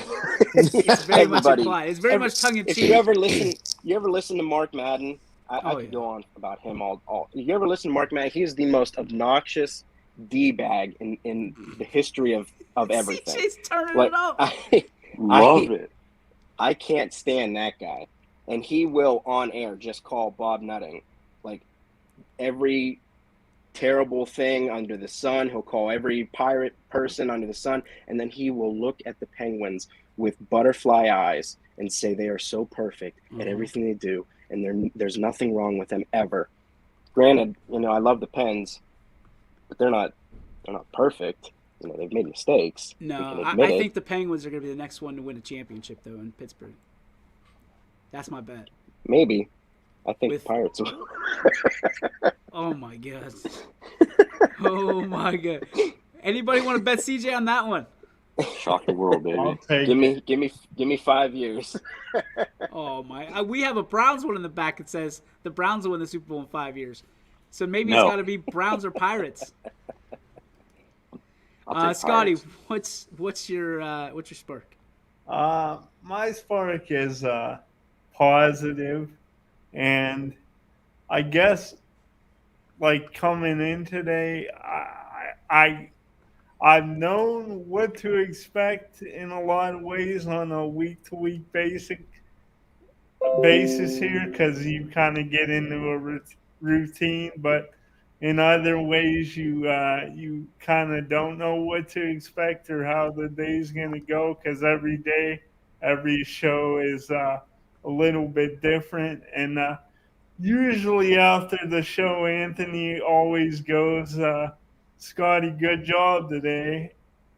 It's very much implied. It's very much tongue in cheek. If you ever listen to Mark Madden, I could go on about him all. You ever listen to Mark Madden? He is the most obnoxious D-bag in the history of everything. CJ's turning it up. Love it. I can't stand that guy, and he will on air just call Bob Nutting like every terrible thing under the sun. He'll call every pirate person under the sun, and then he will look at the Penguins with butterfly eyes and say they are so perfect at everything they do, and there's nothing wrong with them ever. Granted, I love the Pens, but they're not perfect. They've made mistakes. No, I think the Penguins are going to be the next one to win a championship, though, in Pittsburgh. That's my bet. Maybe. I think the Pirates will. Oh, my God. Oh, my God. Anybody want to bet CJ on that one? Shock the world, baby. Give me 5 years. Oh, my. We have a Browns one in the back that says the Browns will win the Super Bowl in 5 years. So maybe it's got to be Browns or Pirates. Scotty, what's your spark? My spark is positive, and I guess like coming in today, I've known what to expect in a lot of ways on a week-to-week basis here because you kind of get into a routine, but in other ways you kind of don't know what to expect or how the day's going to go because every day, every show is a little bit different. And usually after the show, Anthony always goes, Scotty, good job today.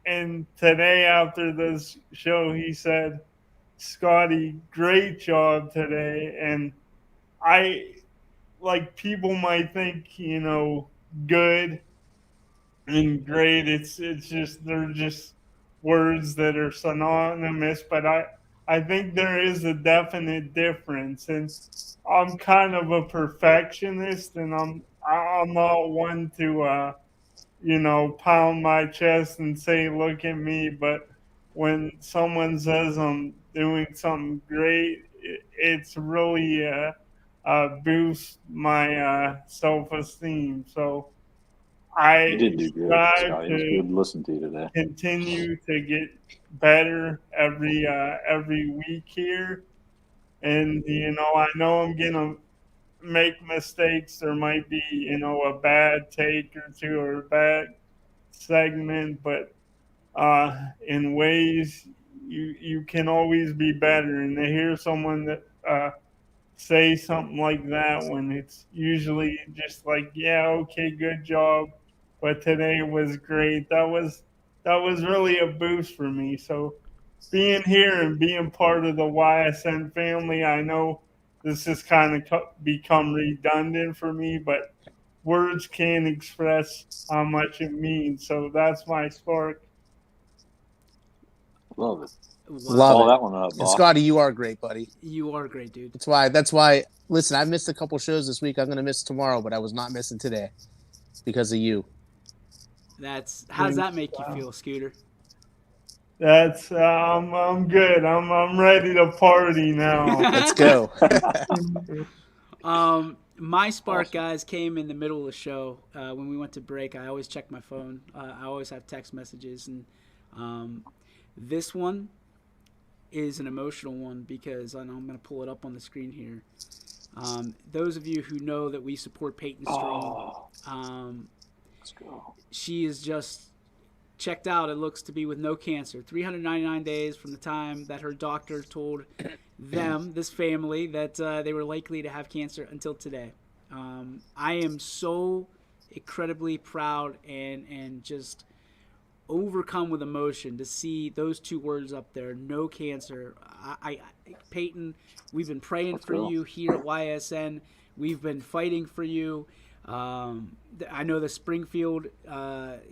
And today after this show, he said, Scotty, great job today. And people might think, good and great. It's just, they're just words that are synonymous, but I think there is a definite difference. And I'm kind of a perfectionist, and I'm not one to pound my chest and say, look at me. But when someone says I'm doing something great, it's really boosts my self-esteem. So You I did do good, strive Scott. It was good to listen to you today. continue to get better every week here. And I know I'm gonna make mistakes. There might be a bad take or two or a bad segment, but in ways you can always be better. And to hear someone that say something like that when it's usually just like, yeah, okay, good job, but today was great. That was really a boost for me. So being here and being part of the YSN family, I know this has kind of become redundant for me, but words can't express how much it means. So that's my spark. Love it. Love Follow it. that one up, And boss. Scotty, you are great, buddy. You are great, dude. That's why. Listen, I missed a couple shows this week. I'm gonna miss tomorrow, but I was not missing today because of you. How does that make you feel, Scooter? That's I'm good. I'm ready to party now. Let's go. My spark, guys, came in the middle of the show. When we went to break, I always check my phone. I always have text messages, and this one is an emotional one because I know I'm going to pull it up on the screen here. Those of you who know that we support Peyton Strong, let's go. She is just checked out, it looks to be, with no cancer. 399 days from the time that her doctor told them, this family, that they were likely to have cancer until today. I am so incredibly proud and just overcome with emotion to see those two words up there, no cancer. Peyton, we've been praying for you here at YSN. We've been fighting for you. I know the Springfield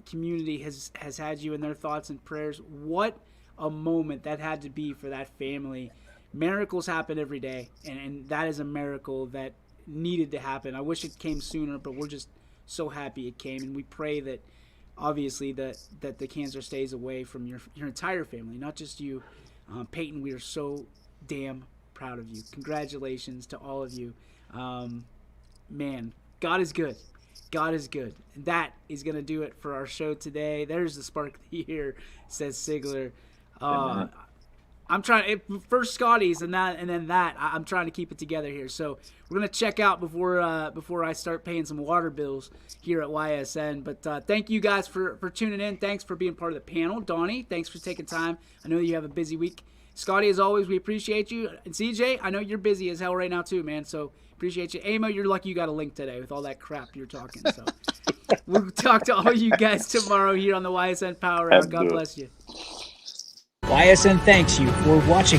community has had you in their thoughts and prayers. What a moment that had to be for that family. Miracles happen every day, and that is a miracle that needed to happen. I wish it came sooner, but we're just so happy it came, and we pray that obviously that the cancer stays away from your entire family, not just you. Peyton, we are so damn proud of you. Congratulations to all of you. Man, God is good. God is good. And that is going to do it for our show today. There's the spark of the year, says Sigler. I'm trying first Scotty's and then that. I'm trying to keep it together here. So we're gonna check out before I start paying some water bills here at YSN. But thank you guys for tuning in. Thanks for being part of the panel, Donnie. Thanks for taking time. I know you have a busy week. Scotty, as always, we appreciate you. And CJ, I know you're busy as hell right now too, man. So appreciate you. Amo, you're lucky you got a link today with all that crap you're talking. So we'll talk to all you guys tomorrow here on the YSN Power Hour. God bless you. YSN thanks you for watching